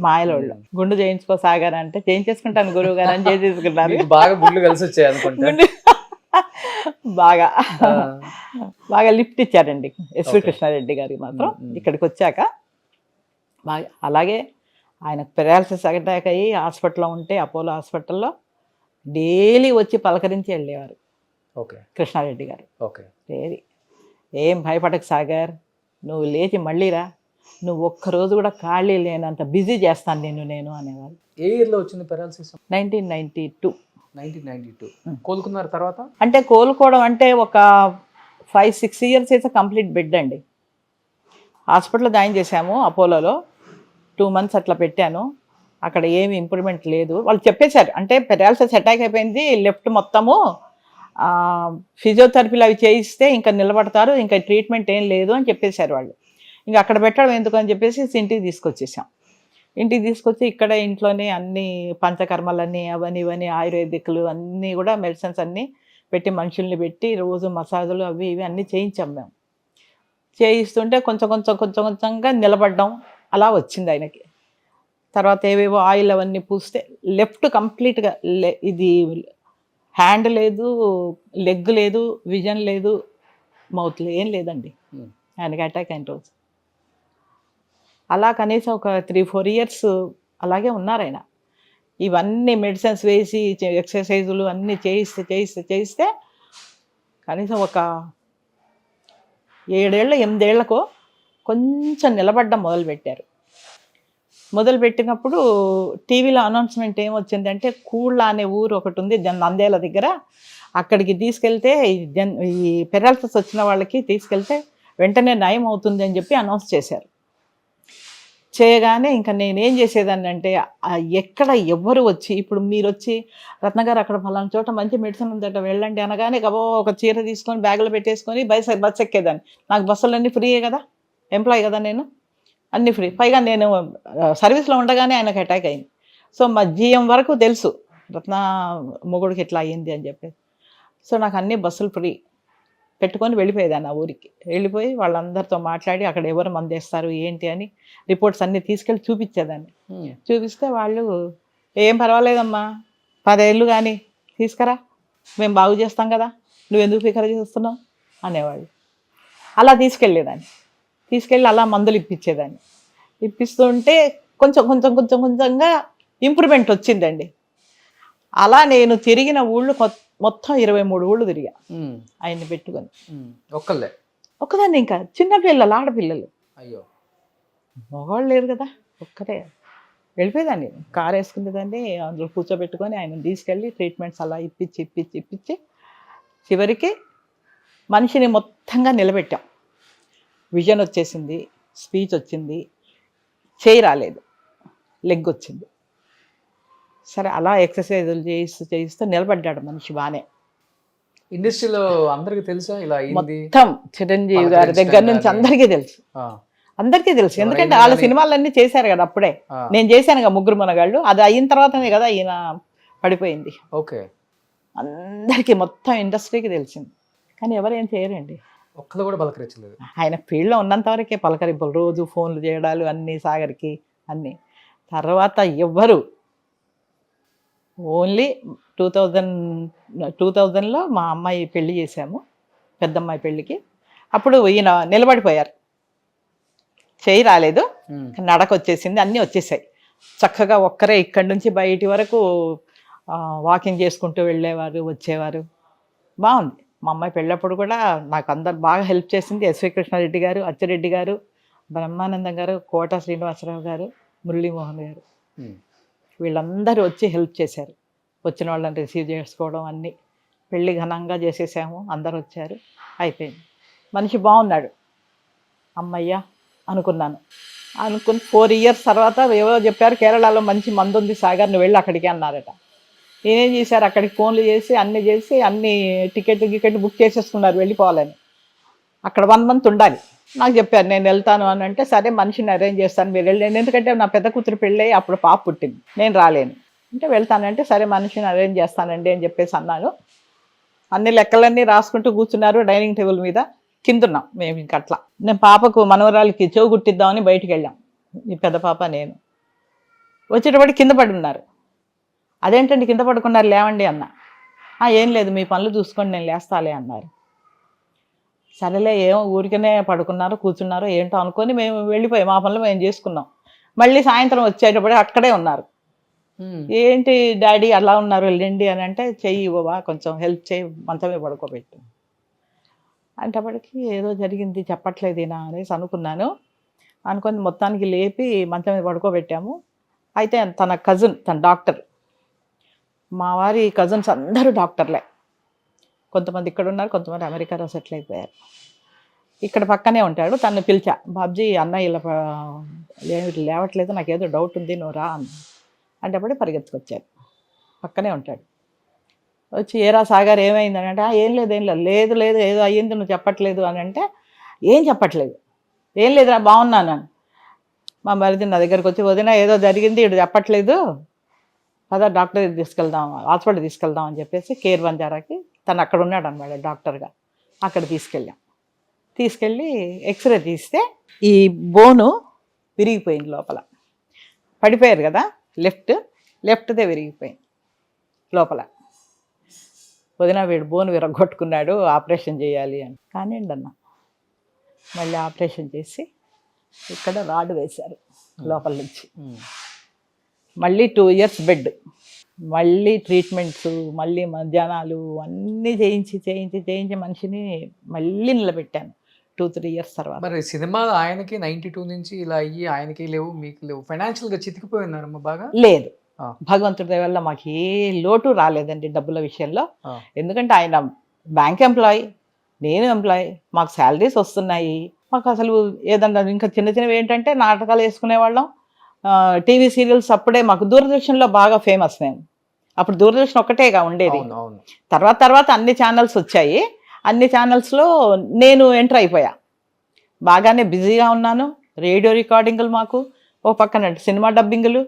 మాయలోడు గుండు చేయించుకో సాగర్ అంటే చేయించేసుకుంటాను గురువు గారు అని చేయించుకున్నారు. బాగా గుండు కలిసి వచ్చాయి అనుకుంటా. బాగా బాగా లిఫ్ట్ ఇచ్చారండి ఎస్వి కృష్ణారెడ్డి గారికి మాత్రం. ఇక్కడికి వచ్చాక బాగా, అలాగే ఆయనకు పెరాలసిస్ అటాక్ అయ్యి హాస్పిటల్లో ఉంటే అపోలో హాస్పిటల్లో డైలీ వచ్చి పలకరించి వెళ్ళేవారు కృష్ణారెడ్డి గారు. డైలీ, ఏం భయపడకు సాగర్, నువ్వు లేచి మళ్ళీరా, నువ్వు ఒక్కరోజు కూడా ఖాళీ లేనంత బిజీ చేస్తాను నేను అనేవారు. ఏ ఇయర్లో వచ్చింది పెరాలసిస్? 1992. కోలుకున్నారు తర్వాత? అంటే కోలుకోవడం అంటే ఒక 5-6 ఇయర్స్ అయితే కంప్లీట్ బెడ్ అండి. హాస్పిటల్లో జాయిన్ చేశాము అపోలోలో, 2 months అట్లా పెట్టాను. అక్కడ ఏమి ఇంప్రూవ్మెంట్ లేదు. వాళ్ళు చెప్పేశారు, అంటే పెరాలసిస్ అటాక్ అయిపోయింది, లెఫ్ట్ మొత్తము, ఫిజియోథెరపీలు అవి చేయిస్తే ఇంకా నిలబడతారు, ఇంకా ట్రీట్మెంట్ ఏం లేదు అని చెప్పేశారు వాళ్ళు. ఇంకా అక్కడ పెట్టడం ఎందుకు అని చెప్పేసి ఇంటికి తీసుకొచ్చేసాం. ఇంటికి తీసుకొచ్చి ఇక్కడ ఇంట్లోనే అన్ని పంచకర్మలన్నీ అవన్నీ ఇవన్నీ ఆయుర్వేదిక్లు అన్నీ కూడా మెడిసిన్స్ అన్నీ పెట్టి మనుషుల్ని పెట్టి రోజు మసాజులు అవి ఇవి అన్నీ చేయించాం మేము. చేయిస్తుంటే కొంచెంగా నిలబడ్డం అలా వచ్చింది ఆయనకి. తర్వాత ఏవేవో ఆయిల్ అవన్నీ పూస్తే లెఫ్ట్ కంప్లీట్గా ఇది హ్యాండ్ లేదు, లెగ్ లేదు, విజన్ లేదు, మౌత్ ఏం లేదండి ఆయనకి అటాక్ అయిన రోజు. అలా కనీసం ఒక 3-4 years అలాగే ఉన్నారు ఆయన. ఇవన్నీ మెడిసిన్స్ వేసి ఎక్సర్సైజులు అన్నీ చేయిస్తే కనీసం ఒక 7-8 ఏళ్లకు కొంచెం నిలబడ్డం మొదలుపెట్టారు. మొదలుపెట్టినప్పుడు టీవీలో అనౌన్స్మెంట్ ఏమొచ్చిందంటే, కూళ్ళ అనే ఊరు ఒకటి ఉంది నంద్యాల దగ్గర, అక్కడికి తీసుకెళ్తే ఈ పెరాలసిస్ వచ్చిన వాళ్ళకి తీసుకెళ్తే వెంటనే నయం అవుతుంది అని చెప్పి అనౌన్స్ చేశారు. చేయగానే ఇంకా నేనేం చేసేదాన్ని అంటే, ఎక్కడ ఎవ్వరు వచ్చి, ఇప్పుడు మీరు వచ్చి రత్నగారు అక్కడ ఫలానా చోట మంచి మెడిసిన్ ఉందట వెళ్ళండి అనగానే గబో ఒక చీర తీసుకొని బ్యాగులో పెట్టేసుకొని బస్సు ఎక్కేదాన్ని. నాకు బస్సులన్నీ ఫ్రీయే కదా, ఎంప్లాయీ కదా నేను, అన్నీ ఫ్రీ. పైగా నేను సర్వీస్లో ఉండగానే ఆయనకు అటాక్ అయింది. సో మా జీఎం వరకు తెలుసు రత్న మొగుడికి ఇట్లా అయ్యింది అని చెప్పి. సో నాకు అన్ని బస్సులు ఫ్రీ పెట్టుకొని వెళ్ళిపోయేదాన్ని ఆ ఊరికి. వెళ్ళిపోయి వాళ్ళందరితో మాట్లాడి అక్కడ ఎవరు మందేస్తారు ఏంటి అని రిపోర్ట్స్ అన్నీ తీసుకెళ్ళి చూపించేదాన్ని. చూపిస్తే వాళ్ళు, ఏం పర్వాలేదమ్మా, 10 ఏళ్ళు కానీ తీసుకురా, మేము బాగు చేస్తాం కదా, నువ్వెందుకు ఫికర్ చేస్తున్నావు అనేవాళ్ళు. అలా తీసుకెళ్ళి అలా మందులు ఇప్పించేదాన్ని. ఇప్పిస్తుంటే కొంచెంగా ఇంప్రూవ్మెంట్ వచ్చిందండి. అలా నేను తిరిగిన ఊళ్ళు మొత్తం 23 ఊళ్ళు తిరిగా ఆయన్ని పెట్టుకొని. ఒక్కదాన్ని, ఇంకా చిన్నపిల్లలు, ఆడపిల్లలు, అయ్యో మగవాళ్ళు లేరు కదా, ఒక్కటే వెళ్ళిపోయేదాన్ని. కారు వేసుకునేదాన్ని, అందులో కూర్చోబెట్టుకొని ఆయన తీసుకెళ్ళి ట్రీట్మెంట్స్ అలా ఇప్పించి చివరికి మనిషిని మొత్తంగా నిలబెట్టాం. విజన్ వచ్చేసింది, స్పీచ్ వచ్చింది, చేయి రాలేదు, లెగ్ వచ్చింది. సరే అలా ఎక్సర్సైజులు చేయిస్తూ నిలబడ్డాడు మనిషి బాగానే. ఇండస్ట్రీలో అందరికీ తెలుసా ఇలా? మొత్తం చిరంజీవి గారి దగ్గర నుంచి అందరికీ తెలుసు. ఎందుకంటే వాళ్ళ సినిమాలన్నీ చేశారు కదా అప్పుడే. నేను చేశాను కదా ముగ్గురు మనగాళ్ళు, అది అయిన తర్వాతనే కదా ఈయన పడిపోయింది. ఓకే. అందరికీ మొత్తం ఇండస్ట్రీకి తెలిసింది, కానీ ఎవరేం చేయరండి. ఒక్కరు కూడా పలకరించలేదు. ఆయన ఫీల్డ్లో ఉన్నంత వరకే పలకరింపులు, రోజు ఫోన్లు చేయడాలు అన్నీ సాగర్కి అన్నీ. తర్వాత ఎవ్వరు, ఓన్లీ 2000లో మా అమ్మాయి పెళ్లి చేశాము, పెద్దమ్మాయి పెళ్ళికి. అప్పుడు ఈయన నిలబడిపోయారు, చేయి రాలేదు, నడక వచ్చేసింది, అన్నీ వచ్చేసాయి చక్కగా. ఒక్కరే ఇక్కడి నుంచి బయటి వరకు వాకింగ్ చేసుకుంటూ వెళ్ళేవారు, వచ్చేవారు. బాగుంది. మా అమ్మాయి పెళ్ళప్పుడు కూడా నాకు అందరు బాగా హెల్ప్ చేసింది. ఎస్వి కృష్ణారెడ్డి గారు, అచ్చిరెడ్డి గారు, బ్రహ్మానందం గారు, కోట శ్రీనివాసరావు గారు, మురళీమోహన్ గారు, ఉమ్. వీళ్ళందరూ వచ్చి హెల్ప్ చేశారు. వచ్చిన వాళ్ళని రిసీవ్ చేసుకోవడం అన్నీ. పెళ్ళి ఘనంగా చేసేసాము, అందరు వచ్చారు, అయిపోయింది. మనిషి బాగున్నాడు, అమ్మయ్య అనుకున్నాను. అనుకుని 4 years తర్వాత ఏవో చెప్పారు, కేరళలో మంచి మందు ఉంది సాగర్, నువ్వు వెళ్ళి అక్కడికి అన్నారట. నేనేం చేశారు, అక్కడికి ఫోన్లు చేసి అన్ని టికెట్ బుక్ చేసేసుకున్నారు వెళ్ళిపోవాలని. అక్కడ 1 month ఉండాలి. నాకు చెప్పారు నేను వెళ్తాను అని అంటే, సరే మనిషిని అరేంజ్ చేస్తాను మీరు వెళ్ళండి, ఎందుకంటే నా పెద్ద కూతురు పెళ్ళి అప్పుడు పాప పుట్టింది, నేను రాలేను. అంటే వెళ్తానంటే సరే మనిషిని అరేంజ్ చేస్తానండి అని చెప్పేసి అన్నాను. అన్ని లెక్కలన్నీ రాసుకుంటూ కూర్చున్నారు డైనింగ్ టేబుల్ మీద. కిందున్నాం మేము ఇంక అట్లా. నేను పాపకు మనవరాలకి చెవు గుట్టిద్దామని బయటికి వెళ్ళాం, ఈ పెద్ద పాప నేను. వచ్చేటప్పటికి కింద పడి ఉన్నారు. అదేంటండి కింద పడుకున్నారు, లేవండి అన్న. ఏం లేదు మీ పనులు చూసుకోండి నేను లేస్తాలే అన్నారు. సరేలే ఏమో ఊరికనే పడుకున్నారు కూర్చున్నారు ఏంటో అనుకొని మేము వెళ్ళిపోయాం, మా పనులు మేము చేసుకున్నాం. మళ్ళీ సాయంత్రం వచ్చేటప్పుడు అక్కడే ఉన్నారు. ఏంటి డాడీ అలా ఉన్నారు, వెళ్ళండి అని అంటే, చెయ్యి ఇవ్వవా కొంచెం హెల్ప్ చేయి, మంచమే పడుకోబెట్టు అంటప్పటికి ఏదో జరిగింది చెప్పట్లేదు ఈయన అనేసి అనుకొని మొత్తానికి లేపి మంచం మీద పడుకోబెట్టాము. అయితే తన కజిన్, తన డాక్టర్, మా వారి కజిన్స్ అందరూ డాక్టర్లే. కొంతమంది ఇక్కడ ఉన్నారు, కొంతమంది అమెరికాలో సెటిల్ అయిపోయారు. ఇక్కడ పక్కనే ఉంటాడు. తను పిలిచా, బాబ్జీ అన్నయ్య ఇలా లేవట్లేదు, నాకేదో డౌట్ ఉంది, నువ్వు రా అన్న. అంటేపడి పరిగెత్తుకొచ్చారు, పక్కనే ఉంటాడు. వచ్చి ఏరా సాగర్ ఏమైందని అంటే, ఏం లేదు ఏదో అయ్యింది నువ్వు చెప్పట్లేదు అని అంటే, ఏం చెప్పట్లేదు, ఏం లేదురా బాగున్నాను అని. మా మరిది నా దగ్గరికి వచ్చి, వదిన ఏదో జరిగింది ఇటు చెప్పట్లేదు, పద డాక్టర్ తీసుకెళ్దాం, హాస్పిటల్ తీసుకెళ్దాం అని చెప్పేసి కేర్ బంజారాకి, తను అక్కడ ఉన్నాడు అనమాట డాక్టర్గా, అక్కడ తీసుకెళ్ళి ఎక్స్రే తీస్తే ఈ బోను విరిగిపోయింది లోపల. పడిపోయారు కదా, లెఫ్ట్దే విరిగిపోయింది లోపల. వదిన వీడు బోను విరగొట్టుకున్నాడు, ఆపరేషన్ చేయాలి అని. కానివ్వండి అన్న. మళ్ళీ ఆపరేషన్ చేసి ఇక్కడ రాడ్ వేశారు లోపల నుంచి. మళ్ళీ 2 years బెడ్, మళ్ళీ ట్రీట్మెంట్స్, మళ్ళీ మధ్యాహ్నాలు అన్నీ చేయించి మనిషిని మళ్ళీ నిలబెట్టాను 2-3 years తర్వాత. మరి సినిమా ఆయనకి 92 నుంచి ఇలా అయ్యి ఆయనకి లేవు మీకు లేవు, ఫైనాన్షియల్గా చితికిపోయినారమ్మా బాగా? లేదు, భగవంతుడి దయ వల్ల మాకు ఏ లోటు రాలేదండి డబ్బుల విషయంలో. ఎందుకంటే ఆయన బ్యాంక్ ఎంప్లాయీ, నేను ఎంప్లాయీ, మాకు శాలరీస్ వస్తున్నాయి. మాకు అసలు ఏదన్నా ఇంకా చిన్నవి ఏంటంటే నాటకాలు వేసుకునేవాళ్ళం, టీవీ సీరియల్స్. అప్పుడే మాకు దూరదర్శన్లో బాగా ఫేమస్ మేము. అప్పుడు దూరదర్శన్ ఒక్కటేగా ఉండేది. తర్వాత అన్ని ఛానల్స్ వచ్చాయి. అన్ని ఛానల్స్లో నేను ఎంటర్ అయిపోయా. బాగానే బిజీగా ఉన్నాను. రేడియో రికార్డింగులు మాకు, ఓ పక్కన సినిమా డబ్బింగులు,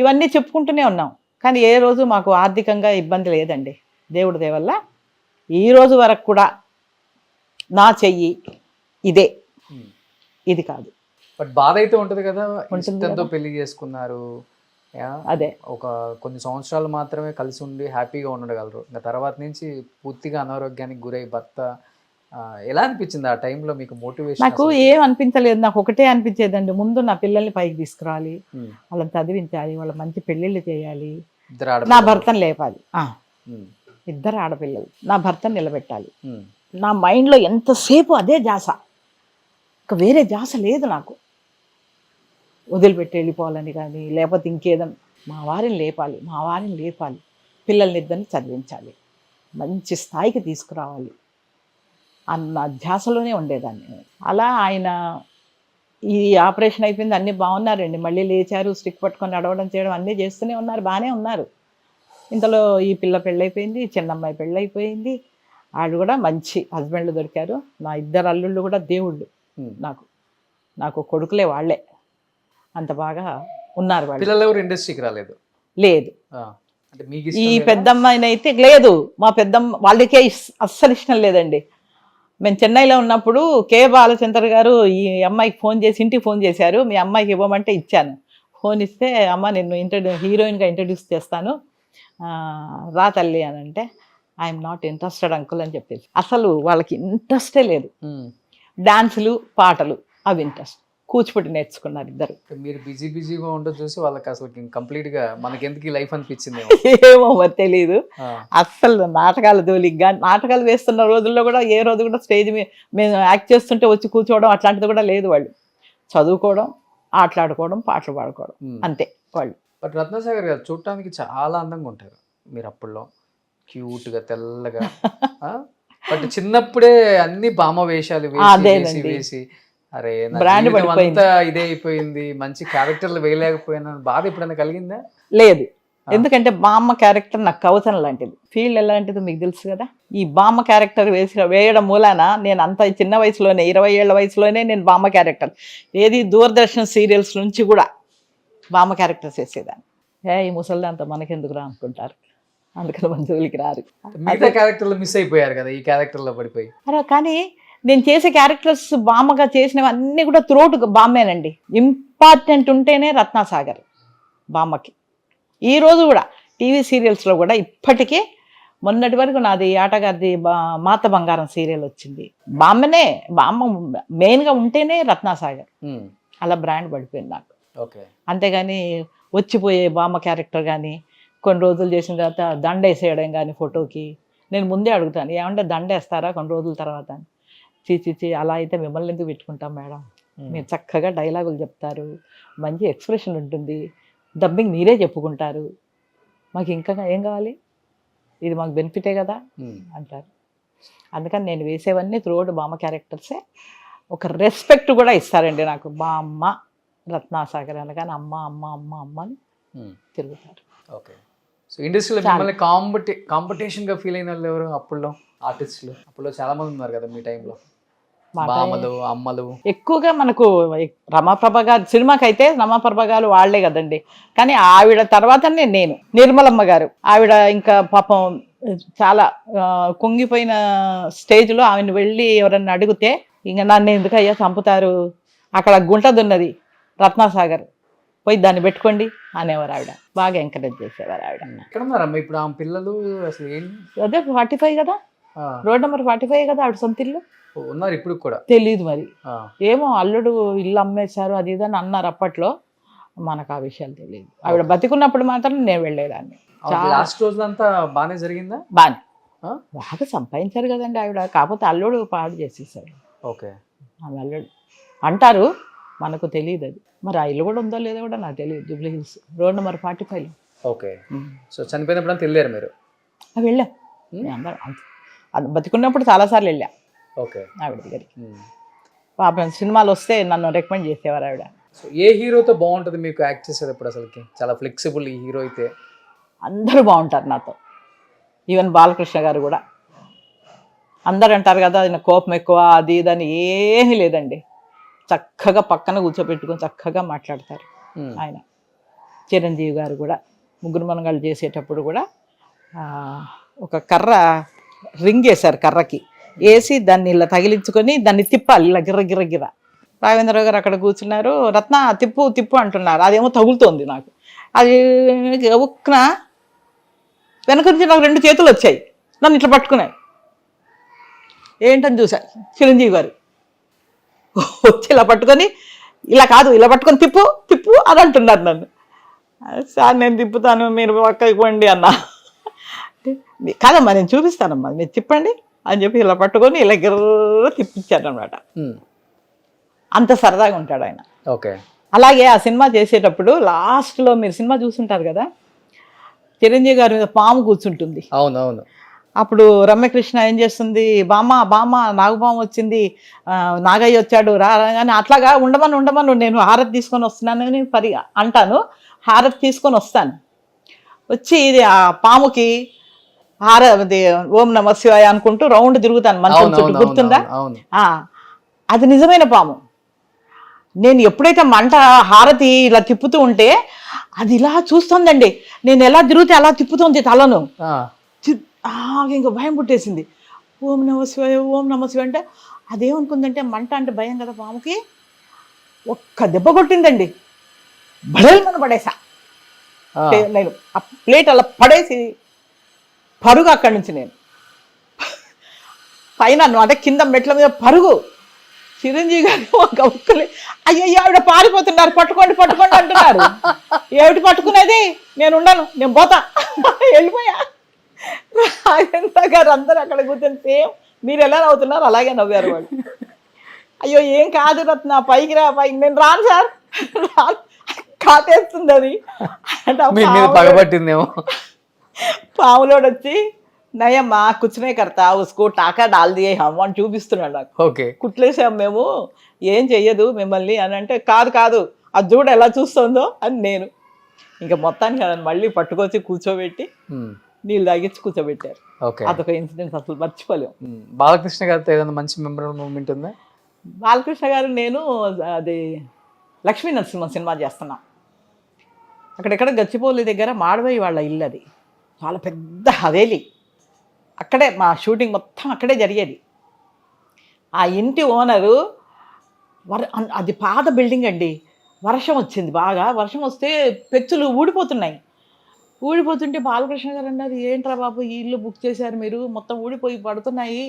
ఇవన్నీ చెప్పుకుంటూనే ఉన్నాం. కానీ ఏ రోజు మాకు ఆర్థికంగా ఇబ్బంది లేదండి దేవుడి దయ వల్ల. ఈ రోజు వరకు కూడా నా చెయ్యి ఇదే, ఇది కాదు. బట్ బాధ అయితే ఉంటుంది కదా, ఇష్టంతో పెళ్లి చేసుకున్నారు, అదే ఒక కొన్ని సంవత్సరాలు మాత్రమే కలిసి ఉండి హ్యాపీగా ఉండగలరు. ఇంకా తర్వాత నుంచి పూర్తిగా అనారోగ్యానికి గురై భర్త, ఎలా అనిపించింది ఆ టైంలో మీకు మోటివేషన్? నాకు ఏం అనిపించలేదు, నాకు ఒకటే అనిపించేదండి, ముందు నా పిల్లల్ని పైకి తీసుకురావాలి, వాళ్ళని చదివించాలి, వాళ్ళ మంచి పెళ్ళిళ్ళు చేయాలి, నా భర్తను లేపాలి. 2 ఆడపిల్లలు, నా భర్తను నిలబెట్టాలి. నా మైండ్లో ఎంతసేపు అదే ధ్యాస, ఇంకా వేరే ధ్యాస లేదు నాకు. వదిలిపెట్టి వెళ్ళిపోవాలని కానీ లేకపోతే ఇంకేదన్నా, మా వారిని లేపాలి, పిల్లల్ని 2 చదివించాలి, మంచి స్థాయికి తీసుకురావాలి అన్న ధ్యాసలోనే ఉండేదాన్ని. అలా ఆయన ఈ ఆపరేషన్ అయిపోయింది, అన్నీ బాగున్నారండి, మళ్ళీ లేచారు, స్టిక్ పట్టుకొని నడవడం చేయడం అన్నీ చేస్తూనే ఉన్నారు, బాగానే ఉన్నారు. ఇంతలో ఈ పిల్ల పెళ్ళైపోయింది, చిన్నమ్మాయి పెళ్ళైపోయింది, వాళ్ళు కూడా మంచి హస్బెండ్లు దొరికారు. నా 2 అల్లుళ్ళు కూడా దేవుళ్ళు నాకు కొడుకులే వాళ్ళే, అంత బాగా ఉన్నారు వాళ్ళు. పిల్లలు ఎవరు ఇండస్ట్రీకి రాలేదు? లేదు. అంటే మీకు ఈ పెద్దమ్మాయిని అయితే లేదు, మా పెద్దమ్మ వాళ్ళకే అస్సలు ఇష్టం లేదండి. మేము చెన్నైలో ఉన్నప్పుడు కే బాలచంద్ర గారు ఈ అమ్మాయికి ఇంటికి ఫోన్ చేశారు, మీ అమ్మాయికి ఇవ్వమంటే ఇచ్చాను. ఫోన్ ఇస్తే, అమ్మ నిన్ను హీరోయిన్గా ఇంట్రడ్యూస్ చేస్తాను, రా తల్లి అని అంటే, ఐఎమ్ నాట్ ఇంట్రెస్టెడ్ అంకుల్ అని చెప్పేసి. అసలు వాళ్ళకి ఇంట్రెస్టే లేదు. డాన్సులు పాటలు అవి ఇంట్రెస్ట్. కూచిపూడి నేర్చుకున్నారు 2. మీరు బిజీగా ఉండదు చూసి వాళ్ళకి అసలు కంప్లీట్గా మనకెందుకు ఈ లైఫ్ అనిపించింది ఏమో మరి తెలియదు. అస్సలు నాటకాల జోలికి నాటకాలు వేస్తున్న రోజుల్లో కూడా ఏ రోజు కూడా స్టేజ్ మీద మేము యాక్ట్ చేస్తుంటే వచ్చి కూర్చోవడం అట్లాంటిది కూడా లేదు. వాళ్ళు చదువుకోవడం, ఆటలాడుకోవడం, పాటలు పాడుకోవడం, అంతే వాళ్ళు. బట్ రత్నసాగర్ గారు చూడటానికి చాలా అందంగా ఉంటారు మీరు అప్పుల్లో, క్యూట్గా తెల్లగా. బట్ చిన్నప్పుడే అన్ని బామ్మ వేషాలు వేసి అదేనండి. వేసి అరే నా బ్రాండ్ జీవితం పడిపోయింది. అంతా ఇదే అయిపోయింది, మంచి క్యారెక్టర్లు వేయలేకపోయినా బాధ ఎప్పుడైనా కలిగిందా? లేదు, ఎందుకంటే బామ్మ క్యారెక్టర్ నాకు కవచం లాంటిది. ఫీల్డ్ ఎలాంటిదో మీకు తెలుసు కదా. ఈ బామ్మ క్యారెక్టర్ వేయడం మూలాన నేను అంత చిన్న వయసులోనే 20 ఏళ్ల వయసులోనే నేను బామ్మ క్యారెక్టర్ ఏది దూరదర్శన్ సీరియల్స్ నుంచి కూడా బామ్మ క్యారెక్టర్స్ వేసేదాన్ని. ఈ ముసలిదాంతో మనకెందుకురా అనుకుంటారు, అందుకని మన జోలికి రారు. మిగతా క్యారెక్టర్లు మిస్ అయిపోయారు కదా ఈ క్యారెక్టర్లో పడిపోయి. అరే కానీ నేను చేసే క్యారెక్టర్స్ బామ్మగా చేసినవి అన్నీ కూడా త్రోట్ బామ్మేనండి. ఇంపార్టెంట్ ఉంటేనే రత్నసాగర్ బామ్మకి. ఈరోజు కూడా టీవీ సీరియల్స్లో కూడా ఇప్పటికే మొన్నటి వరకు నాది ఆటగారిది మాత బంగారం సీరియల్ వచ్చింది. బామ్మనే, బామ్మ మెయిన్గా ఉంటేనే రత్నసాగర్. అలా బ్రాండ్ పడిపోయింది నాకు. ఓకే. అంతేగాని వచ్చిపోయే బామ్మ క్యారెక్టర్ కానీ కొన్ని రోజులు చేసిన తర్వాత దండ వేసేయడం కానీ ఫోటోకి నేను ముందే అడుగుతాను, ఏమంటే దండ వేస్తారా కొన్ని రోజుల తర్వాత అని. చీచి అలా అయితే మిమ్మల్ని ఎందుకు పెట్టుకుంటాం మేడం, మీరు చక్కగా డైలాగులు చెప్తారు, మంచి ఎక్స్ప్రెషన్ ఉంటుంది, డబ్బింగ్ మీరే చెప్పుకుంటారు, మాకు ఇంకా ఏం కావాలి, ఇది మాకు బెనిఫిటే కదా అంటారు. అందుకని నేను వేసేవన్నీ త్రూఅవుట్ బామ్మ క్యారెక్టర్సే. ఒక రెస్పెక్ట్ కూడా ఇస్తారండి నాకు. బామ్మ రత్నసాగర్ అనగానే అమ్మ అమ్మ అమ్మ అమ్మ అని తిరుగుతారు. ఓకే. సో ఇండస్ట్రీలో మిమ్మల్ని కాంపిటీషన్గా ఫీల్ అయిన వాళ్ళు ఎవరు అప్పుల్లో ఆర్టిస్టులు? అప్పుల్లో చాలా మంది ఉన్నారు కదా మీ టైంలో, బామ్మలు అమ్మలు. ఎక్కువగా మనకు రమాప్రభ గారు సినిమాకి అయితే రమాప్రభ గారు వాళ్లే కదండి. కానీ ఆవిడ తర్వాతనే నేను నిర్మలమ్మ గారు, ఆవిడ ఇంకా పాపం చాలా కుంగిపోయిన స్టేజ్లో ఆమెను వెళ్ళి ఎవరన్నా అడిగితే ఇంకా నన్ను ఎందుకయ్యా చంపుతారు, అక్కడ గుంటదున్నది రత్నసాగర్, పోయి దాన్ని పెట్టుకోండి అనేవారు. ఆవిడ బాగా ఎంకరేజ్ చేసేవారు. ఆవిడ ఎక్కడ ఉన్నారమ్మా ఇప్పుడు ఆమె పిల్లలు? అసలు ఏంటి అదే 45 కదా, రోడ్ నెంబర్ 45 కదా ఆవిడ సొంత ఇల్లు. ఉన్నారు ఇప్పుడు కూడా? తెలీదు మరి, ఏమో అల్లుడు ఇల్లు అమ్మేశారు అది ఇదని అన్నారు అప్పట్లో, మనకు ఆ విషయాలు తెలియదు. ఆవిడ బతికున్నప్పుడు మాత్రం నేను వెళ్ళేదాన్ని. లాస్ట్ రోజులంతా బాగానే జరిగిందా? బాగా సంపాదించారు కదండి ఆవిడ, కాకపోతే అల్లుడు పాడు చేసేసాడు. ఓకే. అల్లుడు అంటారు, మనకు తెలియదు అది. మరి ఆ ఇల్లు కూడా ఉందో లేదో కూడా నాకు తెలియదు. Jubilee hills road number 45. Okay. So చనిపోయినప్పుడు వెళ్ళారు మీరు? వెళ్ళాం అందరం, బతికున్నప్పుడు చాలాసార్లు వెళ్ళా. ఓకే. ఆవిడ దగ్గరికి పాపం సినిమాలు వస్తే నన్ను రికమెండ్ చేసేవారు ఆవిడ. సో ఏ హీరోతో బాగుంటుంది మీకు యాక్ట్ చేసేటప్పుడు? అసలుకి చాలా ఫ్లెక్సిబుల్ ఈ హీరో అయితే. అందరూ బాగుంటారు నాతో, ఈవెన్ బాలకృష్ణ గారు కూడా. అందరు అంటారు కదా ఆయన కోపం ఎక్కువ అది ఇదని, ఏమీ లేదండి. చక్కగా పక్కన కూర్చోబెట్టుకొని చక్కగా మాట్లాడతారు ఆయన. చిరంజీవి గారు కూడా ముగ్గురు మనగాళ్ళు చేసేటప్పుడు కూడా ఒక కర్ర రింగ్ వేశారు, కర్రకి వేసి దాన్ని ఇలా తగిలించుకొని దాన్ని తిప్పాలి ఇలా గిర్ర గిర్ర గిర్ర. రాఘవేంద్రరావు గారు అక్కడ కూర్చున్నారు, రత్న తిప్పు తిప్పు అంటున్నారు, అదేమో తగులుతోంది నాకు. అది ఉక్న వెనక నుంచి నాకు 2 చేతులు వచ్చాయి, నన్ను ఇట్లా పట్టుకున్నాయి. ఏంటని చూసా, చిరంజీవి గారు వచ్చి ఇలా పట్టుకొని, ఇలా కాదు ఇలా పట్టుకొని తిప్పు తిప్పు అని అంటున్నారు నన్ను. సార్ నేను తిప్పుతాను మీరు పక్కకి పోండి అన్నా. కాదమ్మా నేను చూపిస్తానమ్మా మీరు తిప్పండి అని చెప్పి ఇలా పట్టుకొని ఇలా గిర్ర తిప్పించారు అనమాట. అంత సరదాగా ఉంటాడు ఆయన. ఓకే. అలాగే ఆ సినిమా చేసేటప్పుడు లాస్ట్లో మీరు సినిమా చూసుంటారు కదా, చిరంజీవి గారి మీద పాము కూర్చుంటుంది. అవునవును. అప్పుడు రమ్యకృష్ణ ఏం చేస్తుంది, బామ్మ బామ్మ నాగబాము వచ్చింది, నాగయ్య వచ్చాడు రా అని అట్లాగా ఉండమను నేను హారతి తీసుకొని వస్తున్నానని అంటాను. హారతి తీసుకొని వస్తాను, వచ్చి ఇది ఆ పాముకి హారతి ఓం నమ శివాయ అనుకుంటూ రౌండ్ తిరుగుతాను మంచం చుట్టూ, గుర్తుందా? అది నిజమైన పాము. నేను ఎప్పుడైతే మంట హారతి ఇలా తిప్పుతూ ఉంటే అది ఇలా చూస్తుందండి, నేను ఎలా తిరిగితే అలా తిప్పుతుంది తలను. ఇంకా భయం పుట్టేసింది. ఓం నమ శివాయ ఓం నమ శివాయ అంటే అదేమనుకుందంటే మంట అంటే భయం కదా పాముకి, ఒక్క దెబ్బ కొట్టిందండి, బడేమని పడేసా. నేను ఆ ప్లేట్ అలా పడేసి పరుగు అక్కడి నుంచి నేను పైన అంటే కింద మెట్ల మీద పరుగు. చిరంజీవి గారు ఒక ఒక్కలే అయ్యయ్యో ఆవిడ పారిపోతున్నారు, పట్టుకోండి పట్టుకోండి అంటున్నారు. ఏమిటి పట్టుకునేది, నేను ఉండను నేను పోతా వెళ్ళిపోయా. రాజేంద్ర గారు అందరూ అక్కడ కూర్చొని సేమ్ మీరు ఎలా నవ్వుతున్నారు అలాగే నవ్వారు వాళ్ళు. అయ్యో ఏం కాదు రత్న పైకి రా పైకి, నేను రాను సార్ రాను, కాటేస్తుంది అది అంటే ఆ మీ మీద పగబట్టిందేమో. పాములోడు వచ్చి నయమ్మా కూర్చునే కర్తా ఉసుకో టాకా డాల్ దియే హమ్ అని చూపిస్తున్నాడు నాకు. ఓకే. కుట్లేసాం మేము, ఏం చెయ్యదు మిమ్మల్ని అని అంటే, కాదు కాదు అది చూడ ఎలా చూస్తుందో అని నేను. ఇంకా మొత్తానికి అదని మళ్ళీ పట్టుకొచ్చి కూర్చోబెట్టి నీళ్ళు తాగించి కూర్చోబెట్టారు. ఓకే. అదొక ఇన్సిడెంట్ అసలు మర్చిపోలేము. బాలకృష్ణ గారితో ఏదైనా మంచి మెమరబుల్ మూమెంట్ ఉందా? బాలకృష్ణ గారు నేను అది లక్ష్మీ నరసింహ సినిమా చేస్తున్నా. అక్కడెక్కడ గచ్చిపోలి దగ్గర మాడవయ్య వాళ్ళ ఇల్లు, అది చాలా పెద్ద హవేలీ. అక్కడే మా షూటింగ్ మొత్తం అక్కడే జరిగేది. ఆ ఇంటి ఓనరు అది పాత బిల్డింగ్ అండి. వర్షం వచ్చింది, బాగా వర్షం వస్తే పెచ్చులు ఊడిపోతుంటే బాలకృష్ణ గారు అన్నారు, ఏంట్రా బాబు ఈ ఇల్లు బుక్ చేశారు మీరు, మొత్తం ఊడిపోయి పడుతున్నాయి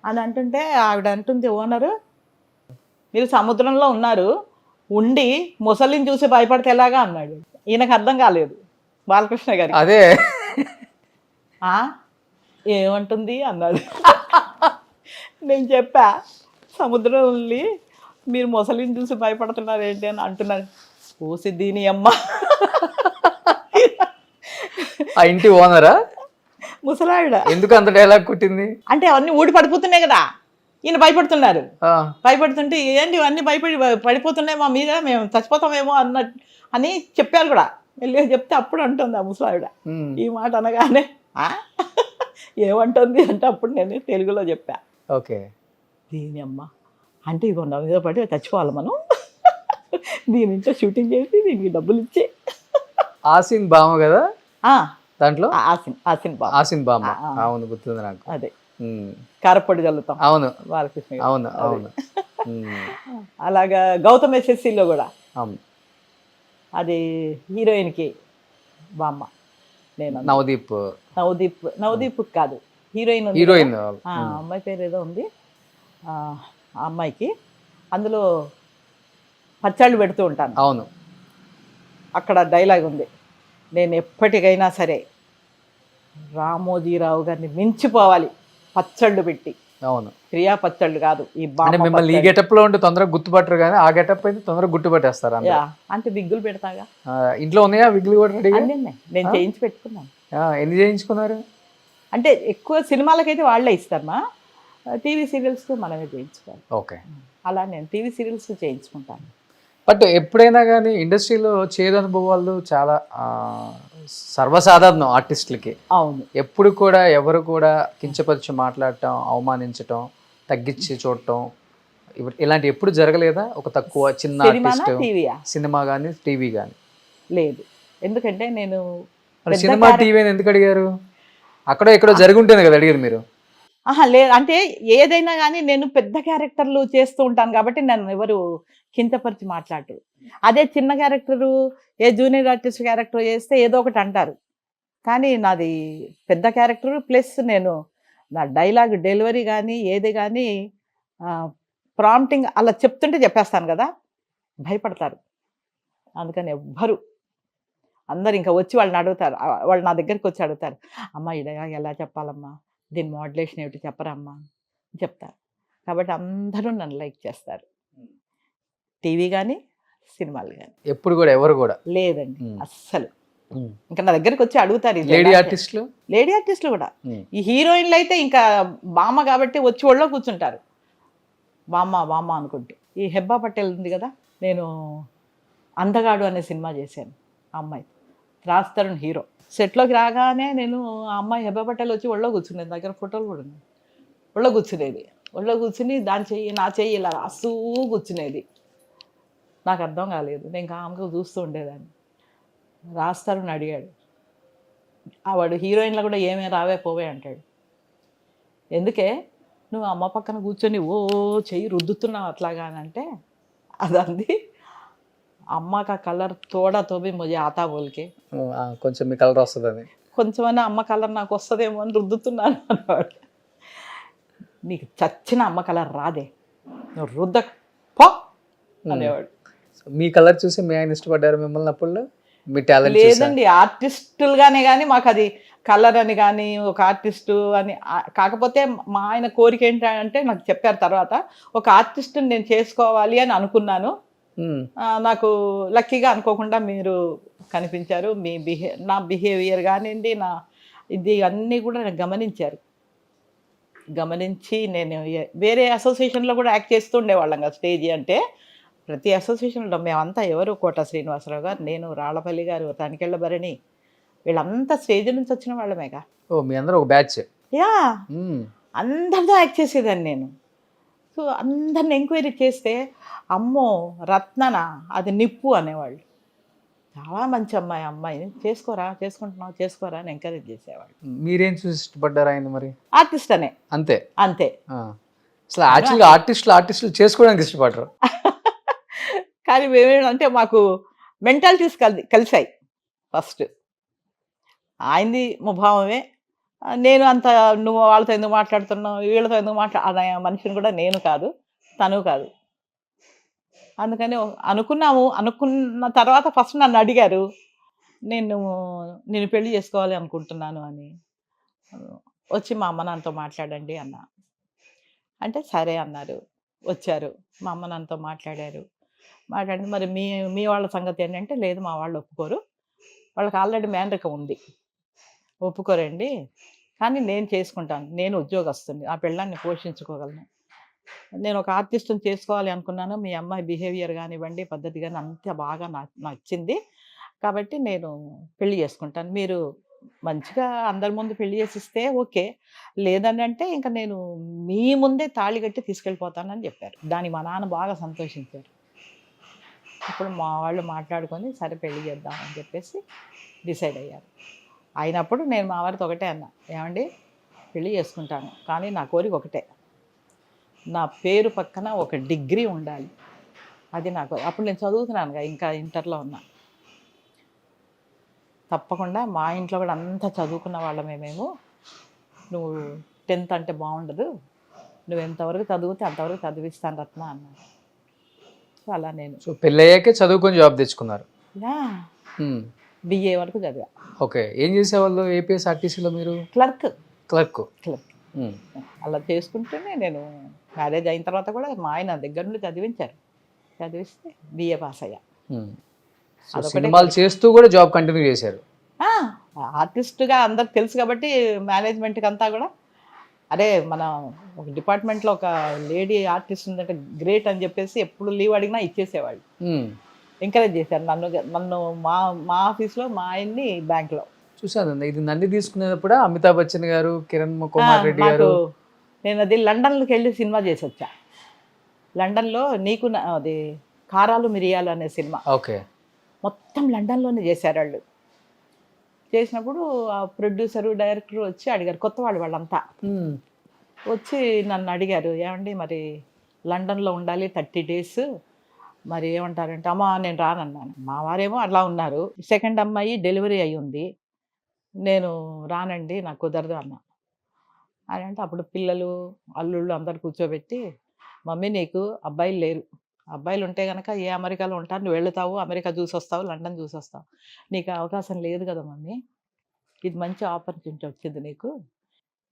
అని అంటుంటే ఆవిడ అంటుంది, ఓనరు మీరు సముద్రంలో ఉన్నారు, ఉండి ముసలిని చూసి భయపడితే ఎలాగా అన్నాడు. ఈయనకు అర్థం కాలేదు బాలకృష్ణ గారి. అదే ఏమంటుంది అన్నాడు. నేను చెప్పా, సముద్రం వెళ్ళి మీరు ముసలిని చూసి భయపడుతున్నారు ఏంటి అని అంటున్నారు. ఓసి దీని అమ్మ, ఆ ఇంటి ఓనరా ముసలావిడ ఎందుకు అంత డైలాగ్ కొట్టింది అంటే అవన్నీ ఊడి పడిపోతున్నాయి కదా, ఈయన భయపడుతున్నారు. భయపడుతుంటే ఏంటి ఇవన్నీ పడిపోతున్నాయి మా మీద, మేము చచ్చిపోతామేమో అని చెప్పారు కూడా. వెళ్ళి చెప్తే అప్పుడు అంటుంది ఆ ముసలావిడ ఈ మాట అనగానే, ఏమంటుంది అంటే అప్పుడు నేను తెలుగులో చెప్పా. ఓకే. దీని అమ్మ అంటే ఇగో నా మీద పడి చచ్చిపోవాలి మనం, దీని ఇంట్లో షూటింగ్ చేసి దీనికి డబ్బులు ఇచ్చి. ఆసిన్ బామ కదా దాంట్లో, ఆసిన్ బామ. అవును, గుర్తుంది నాకు. అదే కారపొడి చల్లుతాం. అవును, బాలకృష్ణ. అవును అవును. అలాగా గౌతమ్ ఎస్ఎస్సిలో కూడా అది హీరోయిన్కి బామ్మ. నేను నవదీప్ కాదు, హీరోయిన్ అమ్మాయి పేరు ఏదో ఉంది. ఆ అమ్మాయికి అందులో పచ్చళ్ళు పెడుతూ ఉంటాను. అవును. అక్కడ డైలాగ్ ఉంది, నేను ఎప్పటికైనా సరే రామోజీరావు గారిని మించిపోవాలి పచ్చళ్ళు పెట్టి. అవును. క్రియా పచ్చళ్ళు కాదు, ఈ మిమ్మల్ని ఈ గెటప్ లో ఉంటే తొందరగా గుర్తుపట్టరు, కానీ ఆ గెటప్ అయితే తొందరగా గుర్తుపట్టేస్తారు. అంటే విగ్గులు పెడతాగా. ఇంట్లో ఉన్నాయా విగ్గులు కూడా రెడీ? నేను చేయించి పెట్టుకున్నాను. ఎన్ని చేయించుకున్నారు? అంటే ఎక్కువ సినిమాలకైతే వాళ్ళే ఇస్తారమ్మా, టీవీ సీరియల్స్కి మనమే చేయించుకోవాలి. ఓకే. అలా నేను టీవీ సీరియల్స్ చేయించుకుంటాను. బట్ ఎప్పుడైనా కానీ ఇండస్ట్రీలో చేదు అనుభవాలు చాలా సర్వసాధారణం ఆర్టిస్టులకి. అవును. ఎప్పుడు కూడా ఎవరు కూడా కించపరిచి మాట్లాడటం, అవమానించటం, తగ్గించి చూడటం ఇలాంటి ఎప్పుడు జరగలేదా? ఒక తక్కువ చిన్న ఆర్టిస్ట్ సినిమా కానీ టీవీ కానీ? లేదు, ఎందుకంటే నేను సినిమా టీవీ అని ఎందుకు అడిగారు? అక్కడ ఎక్కడో జరిగి ఉంటుంది కదా అడిగారు మీరు. లేదు, అంటే ఏదైనా కానీ నేను పెద్ద క్యారెక్టర్లు చేస్తూ ఉంటాను కాబట్టి నన్ను ఎవరు కించపరిచి మాట్లాడరు. అదే చిన్న క్యారెక్టరు, ఏ జూనియర్ ఆర్టిస్ట్ క్యారెక్టర్ చేస్తే ఏదో ఒకటి అంటారు. కానీ నాది పెద్ద క్యారెక్టర్ ప్లస్ నేను నా డైలాగ్ డెలివరీ కానీ ఏది కానీ ప్రాంప్టింగ్ అలా చెప్తుంటే చెప్పేస్తాను కదా, భయపడతారు. అందుకని ఎవ్వరు అందరు ఇంకా వచ్చి వాళ్ళని అడుగుతారు, వాళ్ళు నా దగ్గరికి వచ్చి అడుగుతారు, అమ్మ ఇలా ఎలా చెప్పాలమ్మా, దీని మోడ్యులేషన్ ఏమిటి చెప్పరమ్మా చెప్తారు. కాబట్టి అందరూ నన్ను లైక్ చేస్తారు, టీవీ కానీ సినిమాలు కానీ. ఎప్పుడు కూడా ఎవరు కూడా లేదండి అస్సలు. ఇంకా నా దగ్గరికి వచ్చి అడుగుతారు. లేడీ ఆర్టిస్టులు కూడా. ఈ హీరోయిన్లు అయితే ఇంకా బామ్మ కాబట్టి వచ్చి ఒళ్ళో కూర్చుంటారు, బామ్మ అనుకుంటూ. ఈ హెబ్బా పటేల్ ఉంది కదా, నేను అందగాడు అనే సినిమా చేశాను. ఆ అమ్మాయి రాజ్-తరుణ్ హీరో. సెట్లోకి రాగానే నేను ఆ అమ్మాయి హెబ్బా పటేల్ వచ్చి ఒళ్ళో కూర్చునేది, దగ్గర ఫోటోలు కూడా ఉన్నాయి. ఒళ్ళో కూర్చుని దాని చెయ్యి నా చెయ్యి ఇలా రాస్తూ కూర్చునేది. నాకు అర్థం కాలేదు, నేను కామ్గా చూస్తూ ఉండేదాన్ని. రాజ్-తరుణ్ అడిగాడు, వాడు హీరోయిన్లో కూడా ఏమే రావే పోవే అంటాడు. ఎందుకే నువ్వు అమ్మ పక్కన కూర్చొని ఓ చెయ్యి రుద్దుతున్నావు అట్లాగా అని అంటే, అదంది అమ్మ కా కలర్ తోడా తోబి ముజే ఆతా బోల్కే, కొంచెం మీ కలర్ వస్తుందని, కొంచెమైనా అమ్మ కలర్ నాకు వస్తుందేమో అని రుద్దుతున్నాను అన్నవాడు. నీకు చచ్చిన అమ్మ కలర్ రాదే, నువ్వు రుద్ద పో అనేవాడు. మీ కలర్ చూసి మీ ఆయన ఇష్టపడ్డారు మిమ్మల్ని అప్పుడు? మీ టాలెంట్ లేదండి, ఆర్టిస్టులుగానే కానీ మాకు అది కలర్ అని కానీ ఒక ఆర్టిస్టు అని కాకపోతే మా ఆయన కోరిక ఏంటంటే నాకు చెప్పారు తర్వాత, ఒక ఆర్టిస్ట్ని నేను చేసుకోవాలి అని అనుకున్నాను. నాకు లక్కీగా అనుకోకుండా మీరు కనిపించారు. మీ నా బిహేవియర్ కానివ్వండి, నా ఇది అన్నీ కూడా గమనించారు. గమనించి నేను వేరే అసోసియేషన్లో కూడా యాక్ట్ చేస్తూ ఉండేవాళ్ళం కదా. స్టేజ్ అంటే ప్రతి అసోసియేషన్లో మేమంతా ఎవరు, కోట శ్రీనివాసరావు గారు, నేను, రాళ్ళపల్లి గారు, తనికెళ్ళ భరణి, వీళ్ళంతా స్టేజ్ నుంచి వచ్చిన వాళ్ళమేగా. ఓ మీ అందరూ ఒక బ్యాచ్. యా, అందరితో యాక్ట్ చేసేదాన్ని నేను. సో అందరిని ఎంక్వైరీ చేస్తే అమ్మో రత్నన అది నిప్పు అనేవాళ్ళు. చాలా మంచి అమ్మాయి చేసుకుంటున్నావు అని ఎంకరేజ్ చేసేవాళ్ళు. మీరేం చూసి ఇష్టపడ్డారు ఆయన మరి? ఆర్టిస్ట్ అనే, అంతే. అసలు యాక్చువల్గా ఆర్టిస్టులు చేసుకోవడానికి ఇష్టపడరు. కానీ మేమేంటంటే మాకు మెంటాలిటీస్ కలిసాయి. ఫస్ట్ ఆయనది ముభావమే. నేను అంత నువ్వు వాళ్ళతో ఎందుకు మాట్లాడుతున్నావు, వీళ్ళతో ఎందుకు అనే మనిషిని కూడా నేను కాదు, తను కాదు. అందుకని అనుకున్న తర్వాత ఫస్ట్ నన్ను అడిగారు, నేను పెళ్లి చేసుకోవాలి అనుకుంటున్నాను అని. వచ్చి మా అమ్మ నాన్నతో మాట్లాడండి అన్నా. అంటే సరే అన్నారు. వచ్చారు, మా అమ్మ నాన్నతో మాట్లాడారు. మాట్లాడి మరి మీ వాళ్ళ సంగతి ఏంటంటే, లేదు మా వాళ్ళు ఒప్పుకోరు, వాళ్ళకి ఆల్రెడీ మేనరికం ఉంది, ఒప్పుకోరండి, కానీ నేను చేసుకుంటాను, నేను ఉద్యోగస్తుని, ఆ పెళ్ళాన్ని పోషించుకోగలను, నేను ఒక ఆర్టిస్ట్ని చేసుకోవాలి అనుకున్నాను, మీ అమ్మాయి బిహేవియర్ కానివ్వండి, పద్ధతి కానీ అంత బాగా నచ్చింది, కాబట్టి నేను పెళ్లి చేసుకుంటాను, మీరు మంచిగా అందరి ముందు పెళ్లి చేసిస్తే ఓకే, లేదని అంటే ఇంకా నేను మీ ముందే తాళి కట్టి తీసుకెళ్ళిపోతానని చెప్పారు. దానికి మా నాన్న బాగా సంతోషించారు. అప్పుడు మా వాళ్ళు మాట్లాడుకొని సరే పెళ్లి చేద్దామని చెప్పేసి డిసైడ్ అయ్యారు. అయినప్పుడు నేను మా వారితో ఒకటే అన్నా, ఏమండి పెళ్లి చేసుకుంటాను, కానీ నా కోరిక ఒకటే, నా పేరు పక్కన ఒక డిగ్రీ ఉండాలి, అది నాకు. అప్పుడు నేను చదువుతున్నానుగా, ఇంకా ఇంటర్లో ఉన్నా. తప్పకుండా మా ఇంట్లో కూడా అంతా చదువుకున్న వాళ్ళమే మేము, నువ్వు 10th అంటే బాగుండదు, నువ్వు ఎంతవరకు చదివితే అంతవరకు చదివిస్తాను రత్న అన్నాను. సో అలా నేను పెళ్ళయ్యాకే చదువుకొని జాబ్ తెచ్చుకున్నారు. బిఏ వరకు చదివా. ఓకే, ఏం చేసేవాళ్ళు ఏపీఎస్ఆర్టీసీలో మీరు? క్లర్క్. అలా చేసుకుంటూనే నేను మ్యారేజ్ అయిన తర్వాత కూడా మా ఆయన దగ్గర నుండి చదివిస్తే బిఏ పాస్ అయ్యా. సినిమాలు చేస్తూ కూడా జాబ్ కంటిన్యూ చేశారు. ఆర్టిస్ట్గా అందరికి తెలుసు కాబట్టి మేనేజ్మెంట్కి అంతా కూడా, అరే మన ఒక డిపార్ట్మెంట్లో ఒక లేడీ ఆర్టిస్ట్ ఉందంటే గ్రేట్ అని చెప్పేసి ఎప్పుడు లీవ్ అడిగినా ఇచ్చేసేవాళ్ళు, ఎంకరేజ్ చేశారు నన్ను మా ఆఫీస్లో, మా ఆయన్ని బ్యాంక్లో. చూసాను ఇది నంది తీసుకునేటప్పుడు అమితాబ్ బచ్చన్ గారు, కిరణ్ కుమార్ రెడ్డి గారు. నేను అది లండన్లోకి వెళ్ళి సినిమా చేసి వచ్చా. లండన్లో నీకు అది కారాలు మిరియాలు అనే సినిమా. ఓకే, మొత్తం లండన్లోనే చేశారు వాళ్ళు. చేసినప్పుడు ఆ ప్రొడ్యూసరు, డైరెక్టర్ వచ్చి అడిగారు, కొత్త వాళ్ళంతా వచ్చి నన్ను అడిగారు, ఏమండి మరి లండన్లో ఉండాలి 30 days, మరి ఏమంటారంటే, అమ్మా నేను రానన్నాను. మా వారేమో అట్లా ఉన్నారు. సెకండ్ అమ్మాయి డెలివరీ అయ్యి ఉంది, నేను రానండి నాకు కుదరదు అన్నా. అని అంటే అప్పుడు పిల్లలు అల్లుళ్ళు అందరు కూర్చోబెట్టి, మమ్మీ నీకు అబ్బాయిలు లేరు, అబ్బాయిలు ఉంటే కనుక ఏ అమెరికాలో ఉంటారు, నువ్వు వెళుతావు, అమెరికా చూసి వస్తావు, లండన్ చూసి వస్తావు, నీకు అవకాశం లేదు కదా మమ్మీ, ఇది మంచి ఆపర్చునిటీ వచ్చింది నీకు,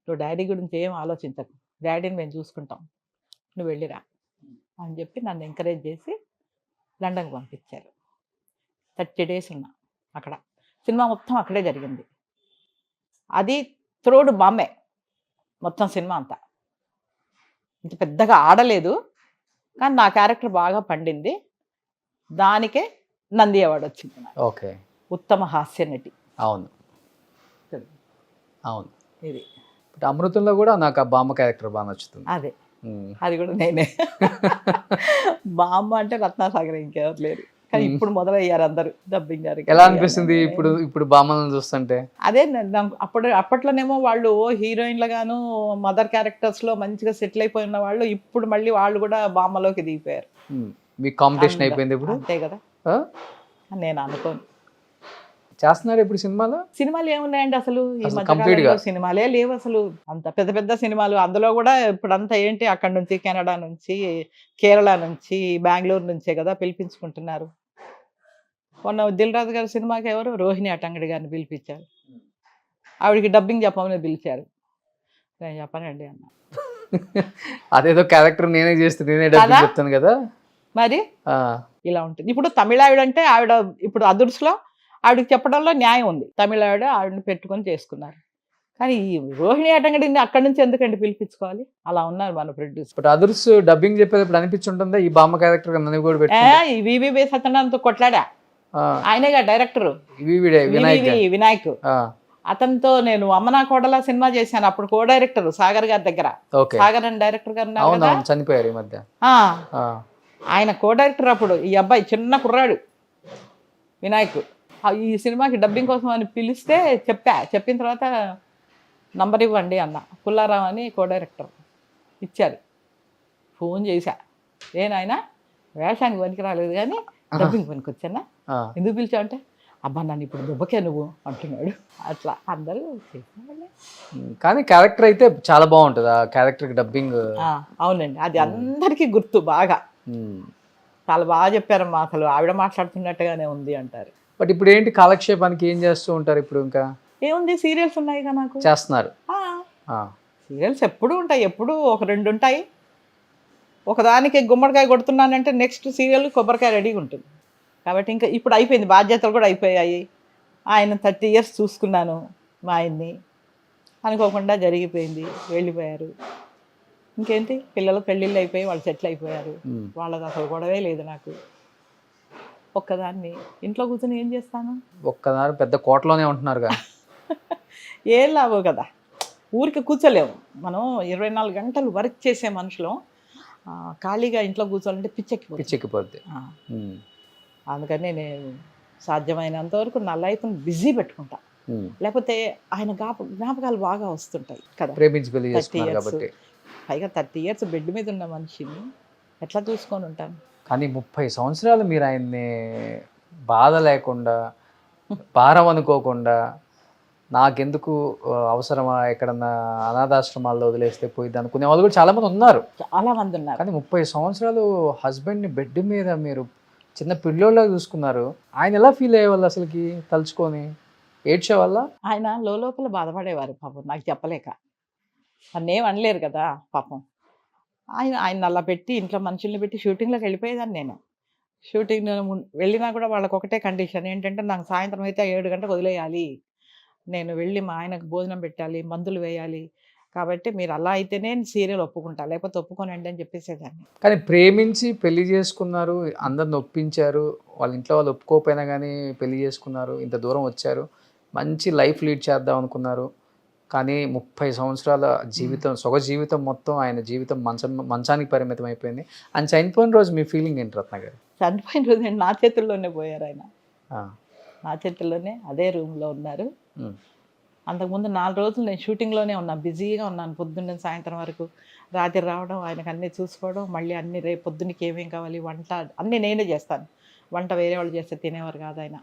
నువ్వు డాడీ గురించి ఏం ఆలోచించకు, డాడీని మేము చూసుకుంటాం, నువ్వు వెళ్ళిరా అని చెప్పి నన్ను ఎంకరేజ్ చేసి లండన్కి పంపించారు. 30 days ఉన్నా అక్కడ. సినిమా మొత్తం అక్కడే జరిగింది. అది త్రోడ్ బాంబే మొత్తం సినిమా అంతా. ఇంత పెద్దగా ఆడలేదు, కానీ నా క్యారెక్టర్ బాగా పండింది. దానికే నంది అవార్డు వచ్చింది. ఓకే, ఉత్తమ హాస్య నటి. అవును. ఇది అమృతంలో కూడా నాకు ఆ బామ్మ క్యారెక్టర్ బాగా నచ్చుతుంది. అదే, అది కూడా నేనే. బామ్మ అంటే రత్నాసాగర్, ఇంకెవరు లేరు. కానీ ఇప్పుడు మొదలయ్యారు అందరూ డబ్బింగ్ గారికి. ఎలా అనిపిస్తుంది ఇప్పుడు బామ్మలను చూస్తుంటే? అదే అప్పట్లోనేమో వాళ్ళు హీరోయిన్లుగాను మదర్ క్యారెక్టర్స్లో మంచిగా సెటిల్ అయిపోయి ఉన్న వాళ్ళు, ఇప్పుడు మళ్ళీ వాళ్ళు కూడా బామ్మలోకి దిగిపోయారు. మీకు కాంపిటీషన్ అయిపోయింది ఇప్పుడు. అంతే కదా, నేను అనుకోను. చేస్తున్నారు ఇప్పుడు సినిమాలు ఏమున్నాయండి అసలు ఈ మధ్యకాలంలో? సినిమాలే లేవు అసలు. అంత పెద్ద పెద్ద సినిమాలు, అందులో కూడా ఇప్పుడంతా ఏంటి, అక్కడ నుంచి కెనడా నుంచి, కేరళ నుంచి, బెంగళూరు నుంచే కదా పిలిపించుకుంటున్నారు. మొన్న దిల్ రాజు గారి సినిమాకి ఎవరు రోహిణి అటంగడి గారిని పిలిపించారు. ఆవిడకి డబ్బింగ్ చెప్పమని పిలిచారు. నేను చెప్పనండి అన్న. అదేదో క్యారెక్టర్ నేనే చేస్తే నేనే డబ్బింగ్ కదా? చెప్తాను కదా. మరి ఆ, ఇలా ఉంటుంది. ఇప్పుడు తమిళావిడ అంటే ఆవిడ ఇప్పుడు అదుర్స్లో ఆవిడకి చెప్పడంలో న్యాయం ఉంది. ఆవిడని పెట్టుకొని చేసుకున్నారు. కానీ ఈ రోహిణి అటంగడిని అక్కడి నుంచి ఎందుకండి పిలిపించుకోవాలి? అలా ఉన్నారు మన ప్రొడ్యూసర్. బట్ అదర్స్ డబ్బింగ్ చెప్పేటప్పుడు అనిపించుంటుందా ఈ బామ్మ క్యారెక్టర్ నన్ను కూడా పెట్టుకుంటా? ఈ వివిబి సత్యనారాయణతో కొట్లాడా, ఆయనేగా డైరెక్టర్ వినాయక్ వినాయక్. ఆ, అతనితో నేను అమ్మనా కోడలా సినిమా చేశాను. అప్పుడు కో డైరెక్టర్ సాగర్ గారి దగ్గర. ఓకే. సాగర్ అని డైరెక్టర్ గారు ఉన్నారు అవును కదా. అవును, చనిపోయారు ఈ మధ్య. ఆ, ఆ, ఆయన కో డైరెక్టర్ అప్పుడు. ఈ అబ్బాయి చిన్న కుర్రాడు వినాయక్. ఈ సినిమాకి డబ్బింగ్ కోసం అని పిలిస్తే చెప్పిన తర్వాత నంబర్ ఇవ్వండి అన్న. పుల్లారావు అని కో డైరెక్టర్ ఇచ్చారు. ఫోన్ చేశా, ఏనాయనా వేషానికి పనికి రాలేదు కానీ డబ్బింగ్ పనికి వచ్చానా, ఆ. ఎందుకు పిలిచావంటే అబ్బా నన్ను ఇప్పుడు దుబ్బకే నువ్వు అంటున్నాడు. అట్లా అందరూ చేసేవాళ్ళే. కానీ క్యారెక్టర్ అయితే చాలా బాగుంటుంది. ఆ క్యారెక్టర్కి డబ్బింగ్. అవునండి, అది అందరికీ గుర్తు బాగా. చాలా బాగా చెప్పారమ్మా, అసలు ఆవిడ మాట్లాడుతున్నట్టుగానే ఉంది అంటారు. బట్ ఇప్పుడు ఏంటి కాలక్షేపానికి ఏం చేస్తూ ఉంటారు ఇప్పుడు? ఇంకా ఏముంది, సీరియల్స్ ఉన్నాయి కదా నాకు. చేస్తున్నారు. సీరియల్స్ ఎప్పుడు ఉంటాయి, ఎప్పుడు ఒక 2 ఉంటాయి. ఒకదానికి గుమ్మడికాయ కొడుతున్నానంటే నెక్స్ట్ సీరియల్ కొబ్బరికాయ రెడీగా ఉంటుంది. కాబట్టి ఇంకా ఇప్పుడు అయిపోయింది, బాధ్యతలు కూడా అయిపోయాయి. ఆయన 30 years చూసుకున్నాను మా ఆయన్ని. అనుకోకుండా జరిగిపోయింది, వెళ్ళిపోయారు. ఇంకేంటి, పిల్లలు పెళ్ళిళ్ళు అయిపోయి వాళ్ళు సెటిల్ అయిపోయారు. వాళ్ళది అసలు గొడవే లేదు నాకు. ఒక్కదాన్ని ఇంట్లో కూర్చొని ఏం చేస్తాను? ఒక్కదారు పెద్ద కోటలోనే ఉంటున్నారుగా. ఏం లాభం కదా, ఊరికి కూర్చోలేము మనం. 24 గంటలు వర్క్ చేసే మనుషులు ఖాళీగా ఇంట్లో కూర్చోాలంటే పిచ్చెక్కిపోద్ది. అందుకని నేను సాధ్యమైనంత వరకు నా లైఫ్ని బిజీ పెట్టుకుంటా. లేకపోతే ఆయన జ్ఞాపకాలు బాగా వస్తుంటాయి కదా. ప్రేమించి పెళ్లి 30 చేసుకున్నారు years, కాబట్టి. పైగా 30 years బెడ్ మీద ఉన్న మనిషిని ఎట్లా చూసుకొని ఉంటాను? కానీ 30 సంవత్సరాలు మీరు ఆయన్ని బాధ లేకుండా, భారం అనుకోకుండా, నాకెందుకు అవసరమా ఎక్కడన్నా అనాథాశ్రమాల్లో వదిలేస్తే పోయిద్ది అనుకునే వాళ్ళు కూడా చాలా మంది ఉన్నారు. చాలా మంది ఉన్నారు. కానీ 30 సంవత్సరాలు హస్బెండ్ని బెడ్ మీద మీరు చిన్న పిల్లోళ్ళగా చూసుకున్నారు. ఆయన ఎలా ఫీల్ అయ్యేవాళ్ళు అసలుకి తలుచుకొని? ఏడ్చే వల్ల? ఆయన లోపల బాధపడేవారు పాపం, నాకు చెప్పలేక. అన్నేం అనలేరు కదా పాపం. ఆయన అలా పెట్టి ఇంట్లో మనుషుల్ని పెట్టి షూటింగ్లోకి వెళ్ళిపోయేదాన్ని నేను. షూటింగ్ వెళ్ళినా కూడా వాళ్ళకి ఒకటే కండిషన్ ఏంటంటే, నాకు సాయంత్రం అయితే 7 గంటలకు వదిలేయాలి, నేను వెళ్ళి మా ఆయనకు భోజనం పెట్టాలి, మందులు వేయాలి, కాబట్టి మీరు అలా అయితేనే సీరియల్ ఒప్పుకుంటా, లేకపోతే ఒప్పుకోనండి అని చెప్పేసేదాన్ని. కానీ ప్రేమించి పెళ్లి చేసుకున్నారు, అందరిని ఒప్పించారు, వాళ్ళ ఇంట్లో వాళ్ళు ఒప్పుకోకపోయినా కానీ పెళ్లి చేసుకున్నారు, ఇంత దూరం వచ్చారు, మంచి లైఫ్ లీడ్ చేద్దాం అనుకున్నారు. కానీ 30 సంవత్సరాల జీవితం, సొగ జీవితం మొత్తం ఆయన జీవితం మంచానికి పరిమితం అయిపోయింది. ఆయన చనిపోయిన రోజు మీ ఫీలింగ్ ఏంటి రత్న గారు? చనిపోయిన రోజు నా చేతుల్లోనే పోయారు ఆయన. నా చేతుల్లోనే అదే రూమ్లో ఉన్నారు. అంతకుముందు 4 రోజులు నేను షూటింగ్లోనే ఉన్నాను, బిజీగా ఉన్నాను. పొద్దున్న సాయంత్రం వరకు, రాత్రి రావడం, ఆయనకు అన్నీ చూసుకోవడం, మళ్ళీ అన్నీ రేపు పొద్దున్నకి ఏమేం కావాలి, వంట అన్నీ నేనే చేస్తాను. వంట వేరే వాళ్ళు చేస్తే తినేవారు కాదు ఆయన.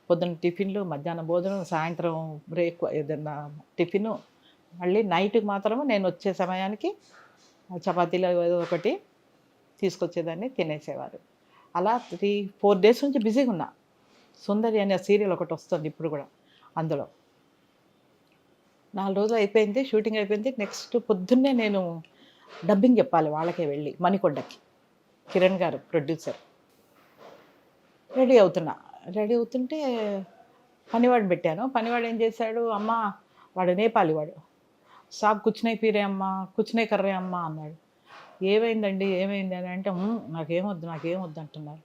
పొద్దున్న టిఫిన్లు, మధ్యాహ్నం భోజనం, సాయంత్రం బ్రేక్ ఏదన్నా టిఫిను, మళ్ళీ నైట్కి మాత్రము నేను వచ్చే సమయానికి చపాతీలు ఏదో ఒకటి తీసుకొచ్చేదాన్ని, తినేసేవారు. అలా 3-4 days నుంచి బిజీగా ఉన్నా. సుందరి అనే సీరియల్ ఒకటి వస్తుంది ఇప్పుడు కూడా. అందులో 4 రోజులు అయిపోయింది, షూటింగ్ అయిపోయింది. నెక్స్ట్ పొద్దున్నే నేను డబ్బింగ్ చెప్పాలి వాళ్ళకే వెళ్ళి మణికొండకి. కిరణ్ గారు ప్రొడ్యూసర్. రెడీ అవుతుంటే పనివాడిని పెట్టాను. పనివాడు ఏం చేశాడు, అమ్మ వాడు నేపాలి వాడు, సాబ్ కుచ్నే పీరే అమ్మ, కుచ్నే కర్రే అమ్మ అన్నాడు. ఏమైందండి అని అంటే, నాకేమొద్దు అంటున్నారు.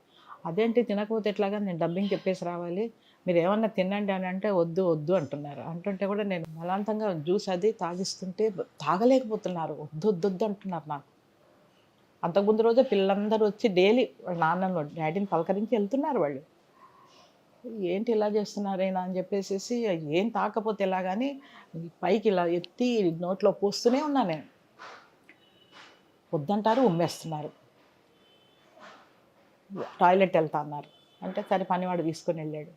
అదేంటి తినకపోతే ఎట్లాగా, నేను డబ్బింగ్ చెప్పేసి రావాలి, మీరు ఏమన్నా తినండి అని అంటే వద్దు అంటున్నారు. అంటుంటే కూడా నేను బలవంతంగా జ్యూస్ అది తాగిస్తుంటే తాగలేకపోతున్నారు, వద్దు అంటున్నారు నాకు. అంతకుముందు రోజే పిల్లలందరూ వచ్చి డైలీ వాళ్ళ నాన్నను డాడీని పలకరించి వెళ్తున్నారు వాళ్ళు. ఏంటి ఇలా చేస్తున్నారేనా అని చెప్పేసి, ఏం తాకపోతే ఎలా కానీ పైకి ఇలా ఎత్తి నోట్లో పోస్తూనే ఉన్నా నేను. వద్దంటారు, ఉమ్మేస్తున్నారు. టాయిలెట్ వెళ్తా అన్నారు అంటే సరే పనివాడు తీసుకొని వెళ్ళాడు.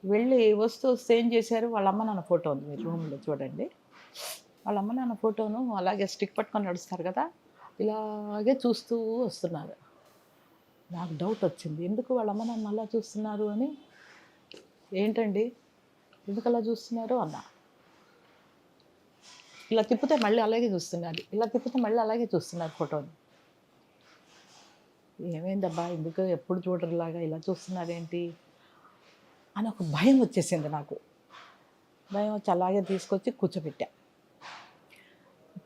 వెళ్ళి వస్తూ ఏం చేశారు, వాళ్ళ అమ్మ నాన్న ఫోటో ఉంది మీరు రూమ్లో చూడండి. వాళ్ళ అమ్మ నాన్న ఫోటోను అలాగే స్టిక్ పట్టుకొని నడుస్తారు కదా, ఇలాగే చూస్తూ వస్తున్నారు. నాకు డౌట్ వచ్చింది, ఎందుకు వాళ్ళ అమ్మ నన్ను అలా చూస్తున్నారు అని. ఏంటండి ఎందుకు అలా చూస్తున్నారు అన్నా. ఇలా తిప్పితే మళ్ళీ అలాగే చూస్తున్నారు, ఇలా తిప్పితే మళ్ళీ అలాగే చూస్తున్నారు ఫోటోని. ఏమైందబ్బా ఎందుకు ఎప్పుడు చూడరులాగా ఇలా చూస్తున్నారేంటి అని ఒక భయం వచ్చేసింది నాకు. భయం వచ్చి అలాగే తీసుకొచ్చి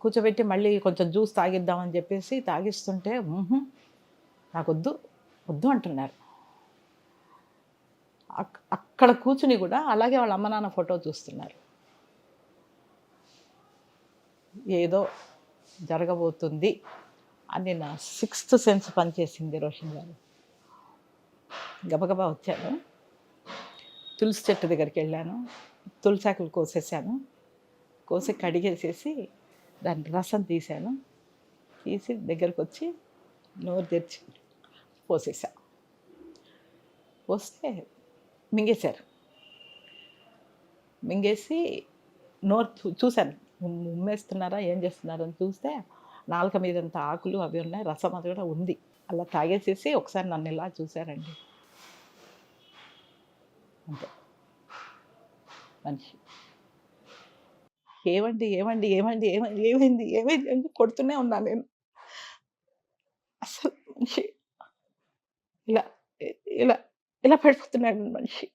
కూర్చోబెట్టి మళ్ళీ కొంచెం జ్యూస్ తాగిద్దామని చెప్పేసి తాగిస్తుంటే నాకు వద్దు అంటున్నారు. అక్కడ కూర్చుని కూడా అలాగే వాళ్ళ అమ్మ నాన్న ఫోటో చూస్తున్నారు. ఏదో జరగబోతుంది అని నా 6th సెన్స్ పనిచేసింది రోషన్ గారు. గబగబా వచ్చాను, తులసి చెట్టు దగ్గరికి వెళ్ళాను, తులసాకులు కోసేసాను, కోసి కడిగేసేసి దాని రసం తీసాను, తీసి దగ్గరకు వచ్చి నోరు తెరిచి పోసేసా. పోస్తే మింగేశారు. మింగేసి నోరు చూశాను, ఉమ్మేస్తున్నారా ఏం చేస్తున్నారని అని చూస్తే నాలుక మీదంత ఆకులు అవి ఉన్నాయి, రసం అది కూడా ఉంది. అలా తాగేసేసి ఒకసారి నన్ను ఇలా చూశారండి. అంతే. మనిషి ఏమైంది అని కొడుతూనే ఉన్నాను నేను. అసలు మనిషి ఇలా ఇలా ఇలా పడిపోతున్నాడు మనిషి.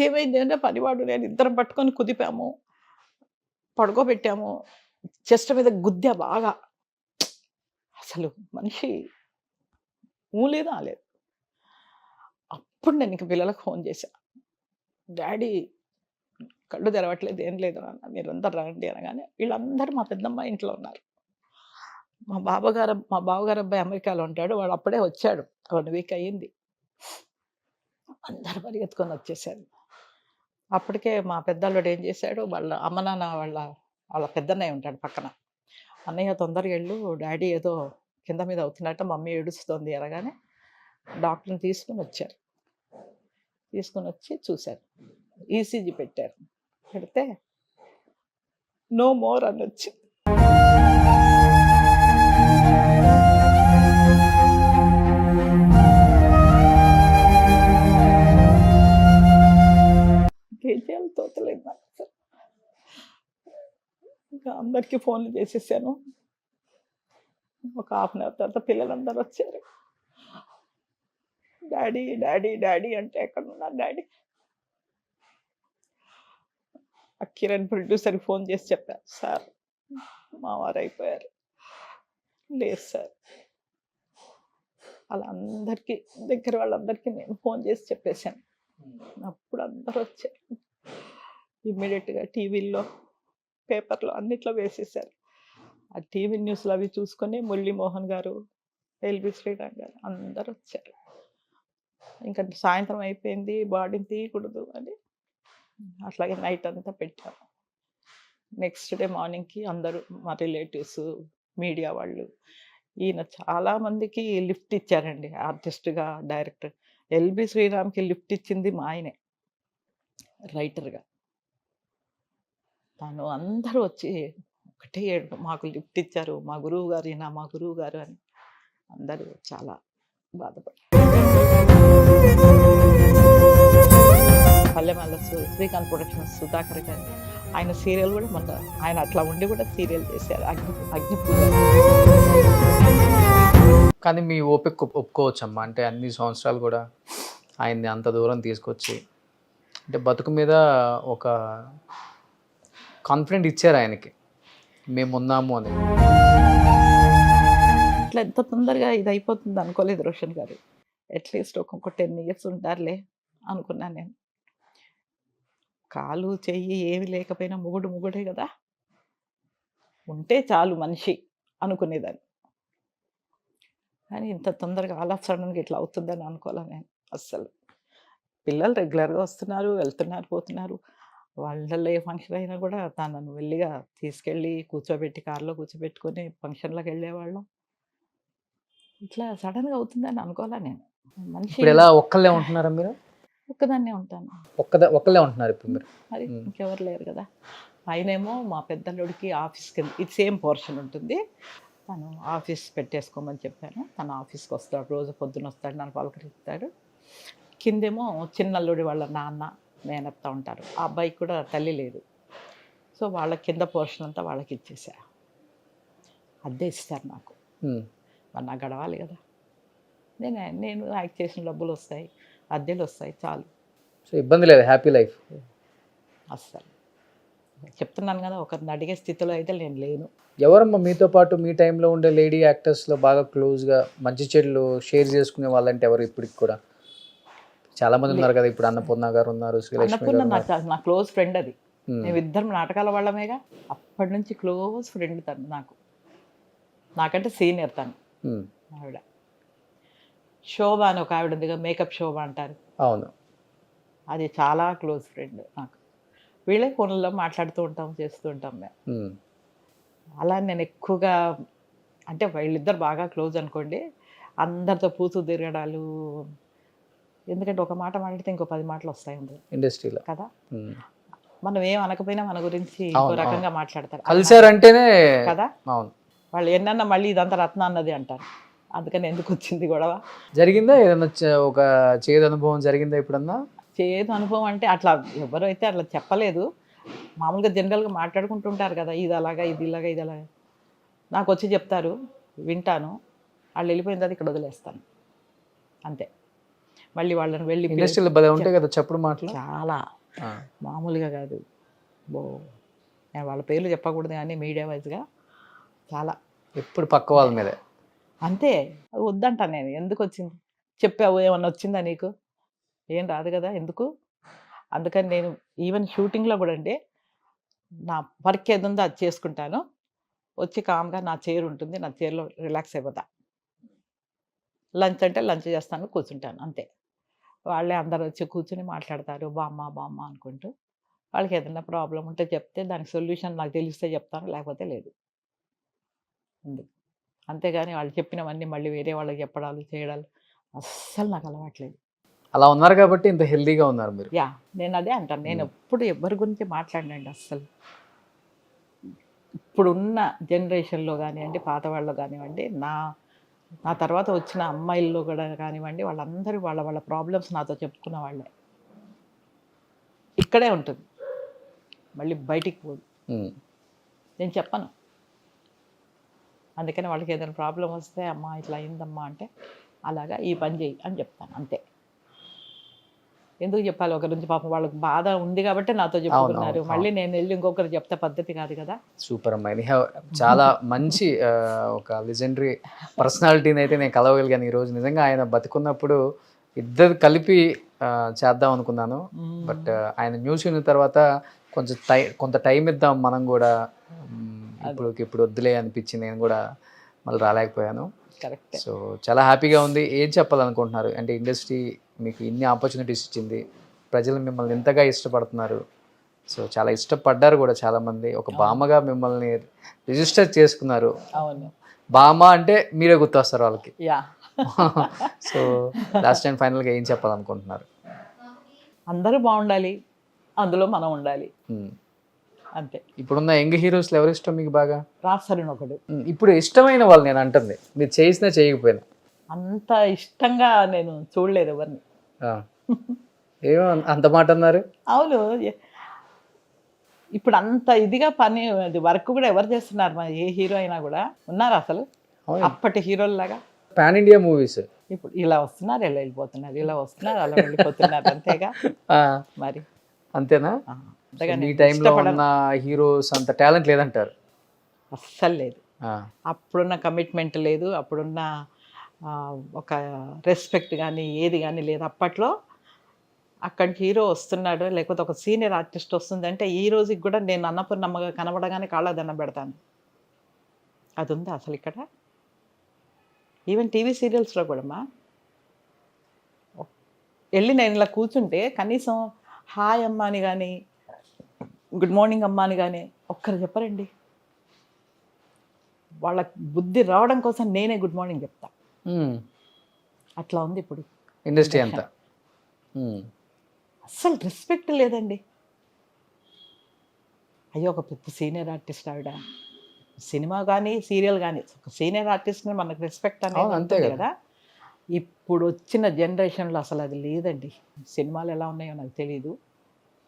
ఏమైంది అంటే పనివాడు నేను ఇద్దరం పట్టుకొని కుదిపాము, పడుకోబెట్టాము, చెస్ట్ మీద గుద్దా బాగా. అసలు మనిషి ఊలేదు ఆలేదు. అప్పుడు నేను ఇంక పిల్లలకు ఫోన్ చేశా, డాడీ కళ్ళు తెరవట్లేదు, ఏం లేదు నాన్న, మీరందరూ రండి అనగానే వీళ్ళందరూ మా పెద్దమ్మ ఇంట్లో ఉన్నారు. మా బావగారు అబ్బాయి అమెరికాలో ఉంటాడు, వాడు అప్పుడే వచ్చాడు, 1 వీక్ అయ్యింది. అందరు పరిగెత్తుకొని వచ్చేసారు. అప్పటికే మా పెద్దల్లుడు ఏం చేశాడు, వాళ్ళ అమ్మ నాన్న వాళ్ళ పెద్దన్నయ్య ఉంటాడు పక్కన. అన్నయ్య తొందరగా వెళ్ళు, డాడీ ఏదో కింద మీద అవుతున్నట్ట, మమ్మీ ఏడుస్తుంది అనగానే డాక్టర్ని తీసుకుని వచ్చారు. తీసుకుని వచ్చి చూశారు, ఈసీజీ పెట్టారు. పెడితే నో మోర్ అని వచ్చింది. ఏం చేయాలో తోచలేదు నాకు. ఇంకా అందరికీ ఫోన్లు చేసేసాను. ఒక 1/2 అవర్ తర్వాత పిల్లలందరూ వచ్చారు. డాడీ డాడీ డాడీ అంటే ఎక్కడ ఉన్నారు డాడీ? కిరణ్ ప్రొడ్యూసర్కి ఫోన్ చేసి చెప్పారు, సార్ మా వారు అయిపోయారు. లేదు సార్. అలా అందరికీ దగ్గర వాళ్ళందరికీ నేను ఫోన్ చేసి చెప్పేశాను. అప్పుడు అందరూ వచ్చారు. ఇమ్మీడియట్గా టీవీల్లో, పేపర్లో అన్నిట్లో వేసేసారు. ఆ టీవీ న్యూస్లో అవి చూసుకొని మురళీమోహన్ గారు, ఎల్బి శ్రీరామ్ గారు అందరూ వచ్చారు. ఇంకా సాయంత్రం అయిపోయింది, బాడీని తీయకూడదు అని అట్లాగే నైట్ అంతా పెట్టాము. నెక్స్ట్ డే మార్నింగ్కి అందరూ మా రిలేటివ్స్, మీడియా వాళ్ళు, ఈయన చాలామందికి లిఫ్ట్ ఇచ్చారండి. ఆర్టిస్ట్గా, డైరెక్టర్. ఎల్బి శ్రీరామ్కి లిఫ్ట్ ఇచ్చింది మా ఆయనే రైటర్గా. తను అందరూ వచ్చి ఒకటే ఏడుపు, మాకు లిఫ్ట్ ఇచ్చారు, మా గురువు గారు ఈయన, మా గురువు గారు అని అందరూ చాలా బాధపడ్డారు. పల్లెమల్ల శ్రీకాంత్ ప్రొడక్షన్స్ సుధాకర్ గారు, ఆయన సీరియల్ కూడా మొన్న ఆయన అట్లా ఉండి కూడా సీరియల్ చేశారు, అగ్నిపూజ. కానీ మీ ఓపిక ఒప్పుకోవచ్చమ్మా. అంటే అన్ని సంవత్సరాలు కూడా ఆయన్ని అంత దూరం తీసుకొచ్చి, అంటే బతుకు మీద ఒక కాన్ఫిడెంట్ ఇచ్చారు ఆయనకి, మేము ఉన్నాము అని. ఇట్లా ఎంత తొందరగా ఇది అయిపోతుంది అనుకోలేదు రోషన్ గారు. అట్లీస్ట్ ఒక్కొక్క 10 years ఉంటారులే అనుకున్నాను నేను. కాలు చెయ్యి ఏమి లేకపోయినా మొగుడే కదా, ఉంటే చాలు మనిషి అనుకునేదాన్ని. కానీ ఇంత తొందరగా ఆల్ ఆఫ్ సడన్గా ఇట్లా అవుతుందని అనుకోలే నేను అస్సలు. పిల్లలు రెగ్యులర్గా వస్తున్నారు, వెళ్తున్నారు, పోతున్నారు. వాళ్ళల్లో ఏ ఫంక్షన్ అయినా కూడా తనను వెళ్ళిగా తీసుకెళ్ళి కూర్చోబెట్టి, కారులో కూర్చోబెట్టుకొని ఫంక్షన్లకు వెళ్ళేవాళ్ళం. ఇట్లా సడన్గా అవుతుందని అనుకోలే నేను. మనిషి ఇప్పుడు ఎలా ఒక్కళ్ళే ఉంటున్నారా మీరు? ఒక్కదాన్నే ఉంటాను. ఒక్కళ్ళే ఉంటున్నారు ఇప్పుడు మీరు? మరి ఇంకెవరు లేరు కదా. పైనేమో మా పెద్దల్లుడికి ఆఫీస్కి ఇది సేమ్ పోర్షన్ ఉంటుంది. తను ఆఫీస్ పెట్టేసుకోమని చెప్పాను. తను ఆఫీస్కి వస్తాడు, రోజు పొద్దున వస్తాడు, నన్ను పలకరిస్తాడు. కిందేమో చిన్నల్లుడి వాళ్ళ నాన్న మేనత్త ఉంటారు. ఆ అబ్బాయికి కూడా తల్లి లేదు. సో వాళ్ళ కింద పోర్షన్ అంతా వాళ్ళకి ఇచ్చేసా. అద్దె ఇస్తారు నాకు. మరి నాకు గడవాలి కదా. నేను యాక్ట్ చేసిన డబ్బులు వస్తాయి, అద్దెలు వస్తాయి, చాలు. సో ఇబ్బంది లేదు, హ్యాపీ లైఫ్. అస్సలు చెప్తున్నాను కదా, ఒకరిని అడిగే స్థితిలో అయితే నేను లేను. ఎవరమ్మా మీతో పాటు మీ టైంలో ఉండే లేడీ యాక్టర్స్లో బాగా క్లోజ్గా మంచి చెడులు షేర్ చేసుకునే వాళ్ళంటే ఎవరు? ఇప్పటికి కూడా చాలామంది ఉన్నారు కదా. ఇప్పుడు అన్నపూర్ణ గారు ఉన్నారు, శ్రీలక్ష్మి అన్నపూర్ణ గారు ఉన్నారు. నా క్లోజ్ ఫ్రెండ్. అది మేమిద్దరం నాటకాల వాళ్ళమేగా. అప్పటి నుంచి క్లోజ్ ఫ్రెండ్ తను. నాకంటే సీనియర్ తను. ఆవిడ శోభ అని ఒక ఆవిడ ఉంది కదా, మేకప్ శోభ అంటారు. అవును, అది చాలా క్లోజ్ ఫ్రెండ్ నాకు. వీళ్ళే ఫోన్లలో మాట్లాడుతూ ఉంటాం, చేస్తూ ఉంటాం మేము. అలా నేను ఎక్కువగా అంటే వీళ్ళిద్దరు బాగా క్లోజ్ అనుకోండి. అందరితో పూతూ తిరగడాలు. ఎందుకంటే ఒక మాట మాట్లాడితే ఇంకో 10 మాటలు వస్తాయి అందులో ఇండస్ట్రీలో కదా. మనం ఏం అనకపోయినా మన గురించి ఇంకో రకంగా మాట్లాడతారు కలిసారంటేనే కదా. అవును, వాళ్ళు ఎన్నన్నా మళ్ళీ ఇదంతా రత్న అన్నది అంటారు. అందుకని ఎందుకు వచ్చింది గొడవ? జరిగిందా ఏదన్నా ఒక చేదు అనుభవం జరిగిందా ఎప్పుడన్నా? చేదు అనుభవం అంటే అట్లా ఎవరు అయితే అట్లా చెప్పలేదు. మామూలుగా జనరల్గా మాట్లాడుకుంటుంటారు కదా, ఇది అలాగా, ఇది ఇలాగా, ఇది అలాగా. నాకు వచ్చి చెప్తారు, వింటాను. వాళ్ళు వెళ్ళిపోయిన తర్వాత ఇక్కడ వదిలేస్తాను అంతే. మళ్ళీ వాళ్ళని వెళ్ళి ఇండస్ట్రీలో భలే ఉంటాయి కదా చెప్పుడు మాటలు, చాలా మామూలుగా కాదు. నేను వాళ్ళ పేర్లు చెప్పకూడదు కానీ మీడియా వైజ్గా చాలా ఎప్పుడు పక్క వాళ్ళ మీదే అంతే. వద్దంటాను నేను. ఎందుకు వచ్చింది చెప్పావు, ఏమన్నా వచ్చిందా నీకు? ఏం రాదు కదా, ఎందుకు? అందుకని నేను ఈవెన్ షూటింగ్లో కూడా అండి, నా వర్క్ ఏది ఉందో అది చేసుకుంటాను. వచ్చి కామ్గా నా చైర్ ఉంటుంది, నా చైర్లో రిలాక్స్ అయిపోతా. లంచ్ అంటే లంచ్ చేస్తాను, కూర్చుంటాను అంతే. వాళ్ళే అందరు వచ్చి కూర్చుని మాట్లాడతారు, బామ్మ బామ్మ అనుకుంటూ. వాళ్ళకి ఏదైనా ప్రాబ్లం ఉంటే చెప్తే దానికి సొల్యూషన్ నాకు తెలిస్తే చెప్తాను, లేకపోతే లేదు. అంతేగాని వాళ్ళు చెప్పినవన్నీ మళ్ళీ వేరే వాళ్ళకి చెప్పడాలు చేయడాలు అస్సలు నాకు అలవాట్లేదు. అలా ఉన్నారు కాబట్టి ఇంత హెల్దీగా ఉన్నారు మీరు. యా, నేను అదే అంటాను. నేను ఎప్పుడు ఎవరి గురించి మాట్లాడినండి అస్సలు. ఇప్పుడున్న జనరేషన్లో కానివ్వండి, పాత వాళ్ళు కానివ్వండి, నా తర్వాత వచ్చిన అమ్మాయిల్లో కూడా కానివ్వండి, వాళ్ళందరూ వాళ్ళ ప్రాబ్లమ్స్ నాతో చెప్పుకున్న వాళ్ళే. ఇక్కడే ఉంటుంది, మళ్ళీ బయటికి పోదు. నేను చెప్పను. అందుకని వాళ్ళకి ఏదైనా ప్రాబ్లం వస్తే, అమ్మ ఇట్లా అయిందమ్మా అంటే, అలాగా ఈ పని చేయి అని చెప్తాను అంతే. ఎందుకు చెప్పాలి ఒకరి నుంచి? పాపం వాళ్ళకి బాధ ఉంది కాబట్టి నాతో చెప్పుకున్నారు. మళ్ళీ నేను వెళ్ళి ఇంకొకరు చెప్తే పద్ధతి కాదు కదా. సూపర్ అమ్మాయి, చాలా మంచి ఒక లెజెండరీ పర్సనాలిటీని అయితే నేను కలవగలిగాను ఈరోజు. నిజంగా ఆయన బతుకున్నప్పుడు ఇద్దరు కలిపి చేద్దాం అనుకున్నాను. బట్ ఆయన న్యూస్ విన్న తర్వాత కొంత టైం ఇద్దాం మనం కూడా, ఇప్పుడు వద్దులే అనిపించి నేను కూడా మళ్ళీ రాలేకపోయాను. కరెక్ట్. సో చాలా హ్యాపీగా ఉంది. ఏం చెప్పాలనుకుంటున్నారు? అంటే ఇండస్ట్రీ మీకు ఇన్ని ఆపర్చునిటీస్ ఇచ్చింది, ప్రజలు మిమ్మల్ని ఎంతగా ఇష్టపడుతున్నారు. సో చాలా ఇష్టపడ్డారు కూడా చాలామంది. ఒక బామ్మగా మిమ్మల్ని రిజిస్టర్ చేసుకున్నారు. అవును, బామ్మ అంటే మీరే గుర్తొస్తారు వాళ్ళకి. యా. సో లాస్ట్ అండ్ ఫైనల్గా ఏం చెప్పాలనుకుంటున్నారు? అందరూ బాగుండాలి, అందులో మనం ఉండాలి అంతే. ఇప్పుడున్న యంగ్ హీరోస్లో ఎవరు ఇష్టం మీకు బాగా? రాసరిన్ ఒకడు. ఇప్పుడు ఇష్టమైన వాళ్ళు నేను అంటుంది, మీరు చేసినా చేయకపోయినా. అంత ఇష్టంగా నేను చూడలేదు ఎవరిని. ఏమో అంత మాట అన్నారు. అవును, ఇప్పుడు అంత ఇదిగా పని వర్క్ కూడా ఎవరు చేస్తున్నారు? మరి ఏ హీరో అయినా కూడా ఉన్నారు అసలు అప్పటి హీరోల్లాగా? పాన్ ఇండియా మూవీస్ ఇప్పుడు ఇలా వస్తున్నారు, ఇలా వెళ్ళిపోతున్నారు, ఇలా వస్తున్నారు, అలా వెళ్ళిపోతున్నారు అంతేగా మరి. అంతేనా? ఈ టైంలో ఉన్న హీరోస్ అంత టాలెంట్ లేదంటారు? అస్సలు లేదు. అప్పుడున్న కమిట్మెంట్ లేదు, అప్పుడున్న ఒక రెస్పెక్ట్ కానీ ఏది కానీ లేదు. అప్పట్లో అక్కడికి హీరో వస్తున్నాడు, లేకపోతే ఒక సీనియర్ ఆర్టిస్ట్ వస్తుందంటే ఈ రోజుకి కూడా నేను అన్నపూర్ణమ్మగా కనబడగానే కాళ్ళ దండం పెడతాను. అది ఉంది అసలు ఇక్కడ. ఈవెన్ టీవీ సీరియల్స్లో కూడా వెళ్ళి నేను ఇలా కూర్చుంటే కనీసం హాయ్ అమ్మ అని కానీ, గుడ్ మార్నింగ్ అమ్మ అని కానీ ఒక్కరు చెప్పరండి. వాళ్ళ బుద్ధి రావడం కోసం నేనే గుడ్ మార్నింగ్ చెప్తా. అట్లా ఉంది ఇప్పుడు ఇండస్ట్రీ అంతా. అస్సలు రెస్పెక్ట్ లేదండి. అయ్యో ఒక పెద్ద సీనియర్ ఆర్టిస్ట్ ఆవిడ, సినిమా కానీ సీరియల్ కానీ సీనియర్ ఆర్టిస్ట్ని మనకు రెస్పెక్ట్ అవును, అనేది అంతే ఉంటుంది కదా. కదా. ఇప్పుడు వచ్చిన జనరేషన్లో అసలు అది లేదండి. సినిమాలు ఎలా ఉన్నాయో నాకు తెలియదు.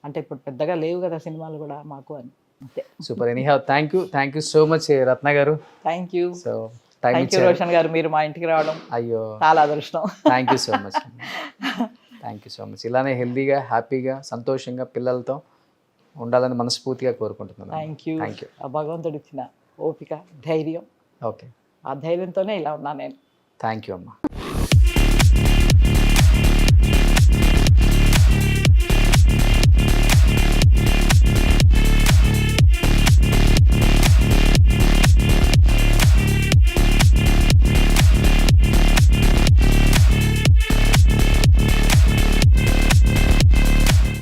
అంటే ఇప్పుడు పెద్దగా లేవు కదా సినిమాలు కూడా మాకు అని. అంతే. Super. Anyhow thank you so much Ratna గారు. Thank you. So time thank you Roshan గారు, మీరు మా ఇంటికి రావడం అయ్యో చాలా అదృష్టం. Thank you so much. Thank you so much. ఇలానే హెల్దీగా హ్యాపీగా సంతోషంగా పిల్లలతో ఉండాలని మనస్ఫూర్తిగా కోరుకుంటున్నాను. Thank you. Thank you. ఆ భగవంతుడు ఇచ్చిన ఓపిక, ధైర్యం, ఓకే, ఆ ధైర్యంతోనే ఇలా ఉన్నాను నేను. థ్యాంక్ యూ అమ్మా.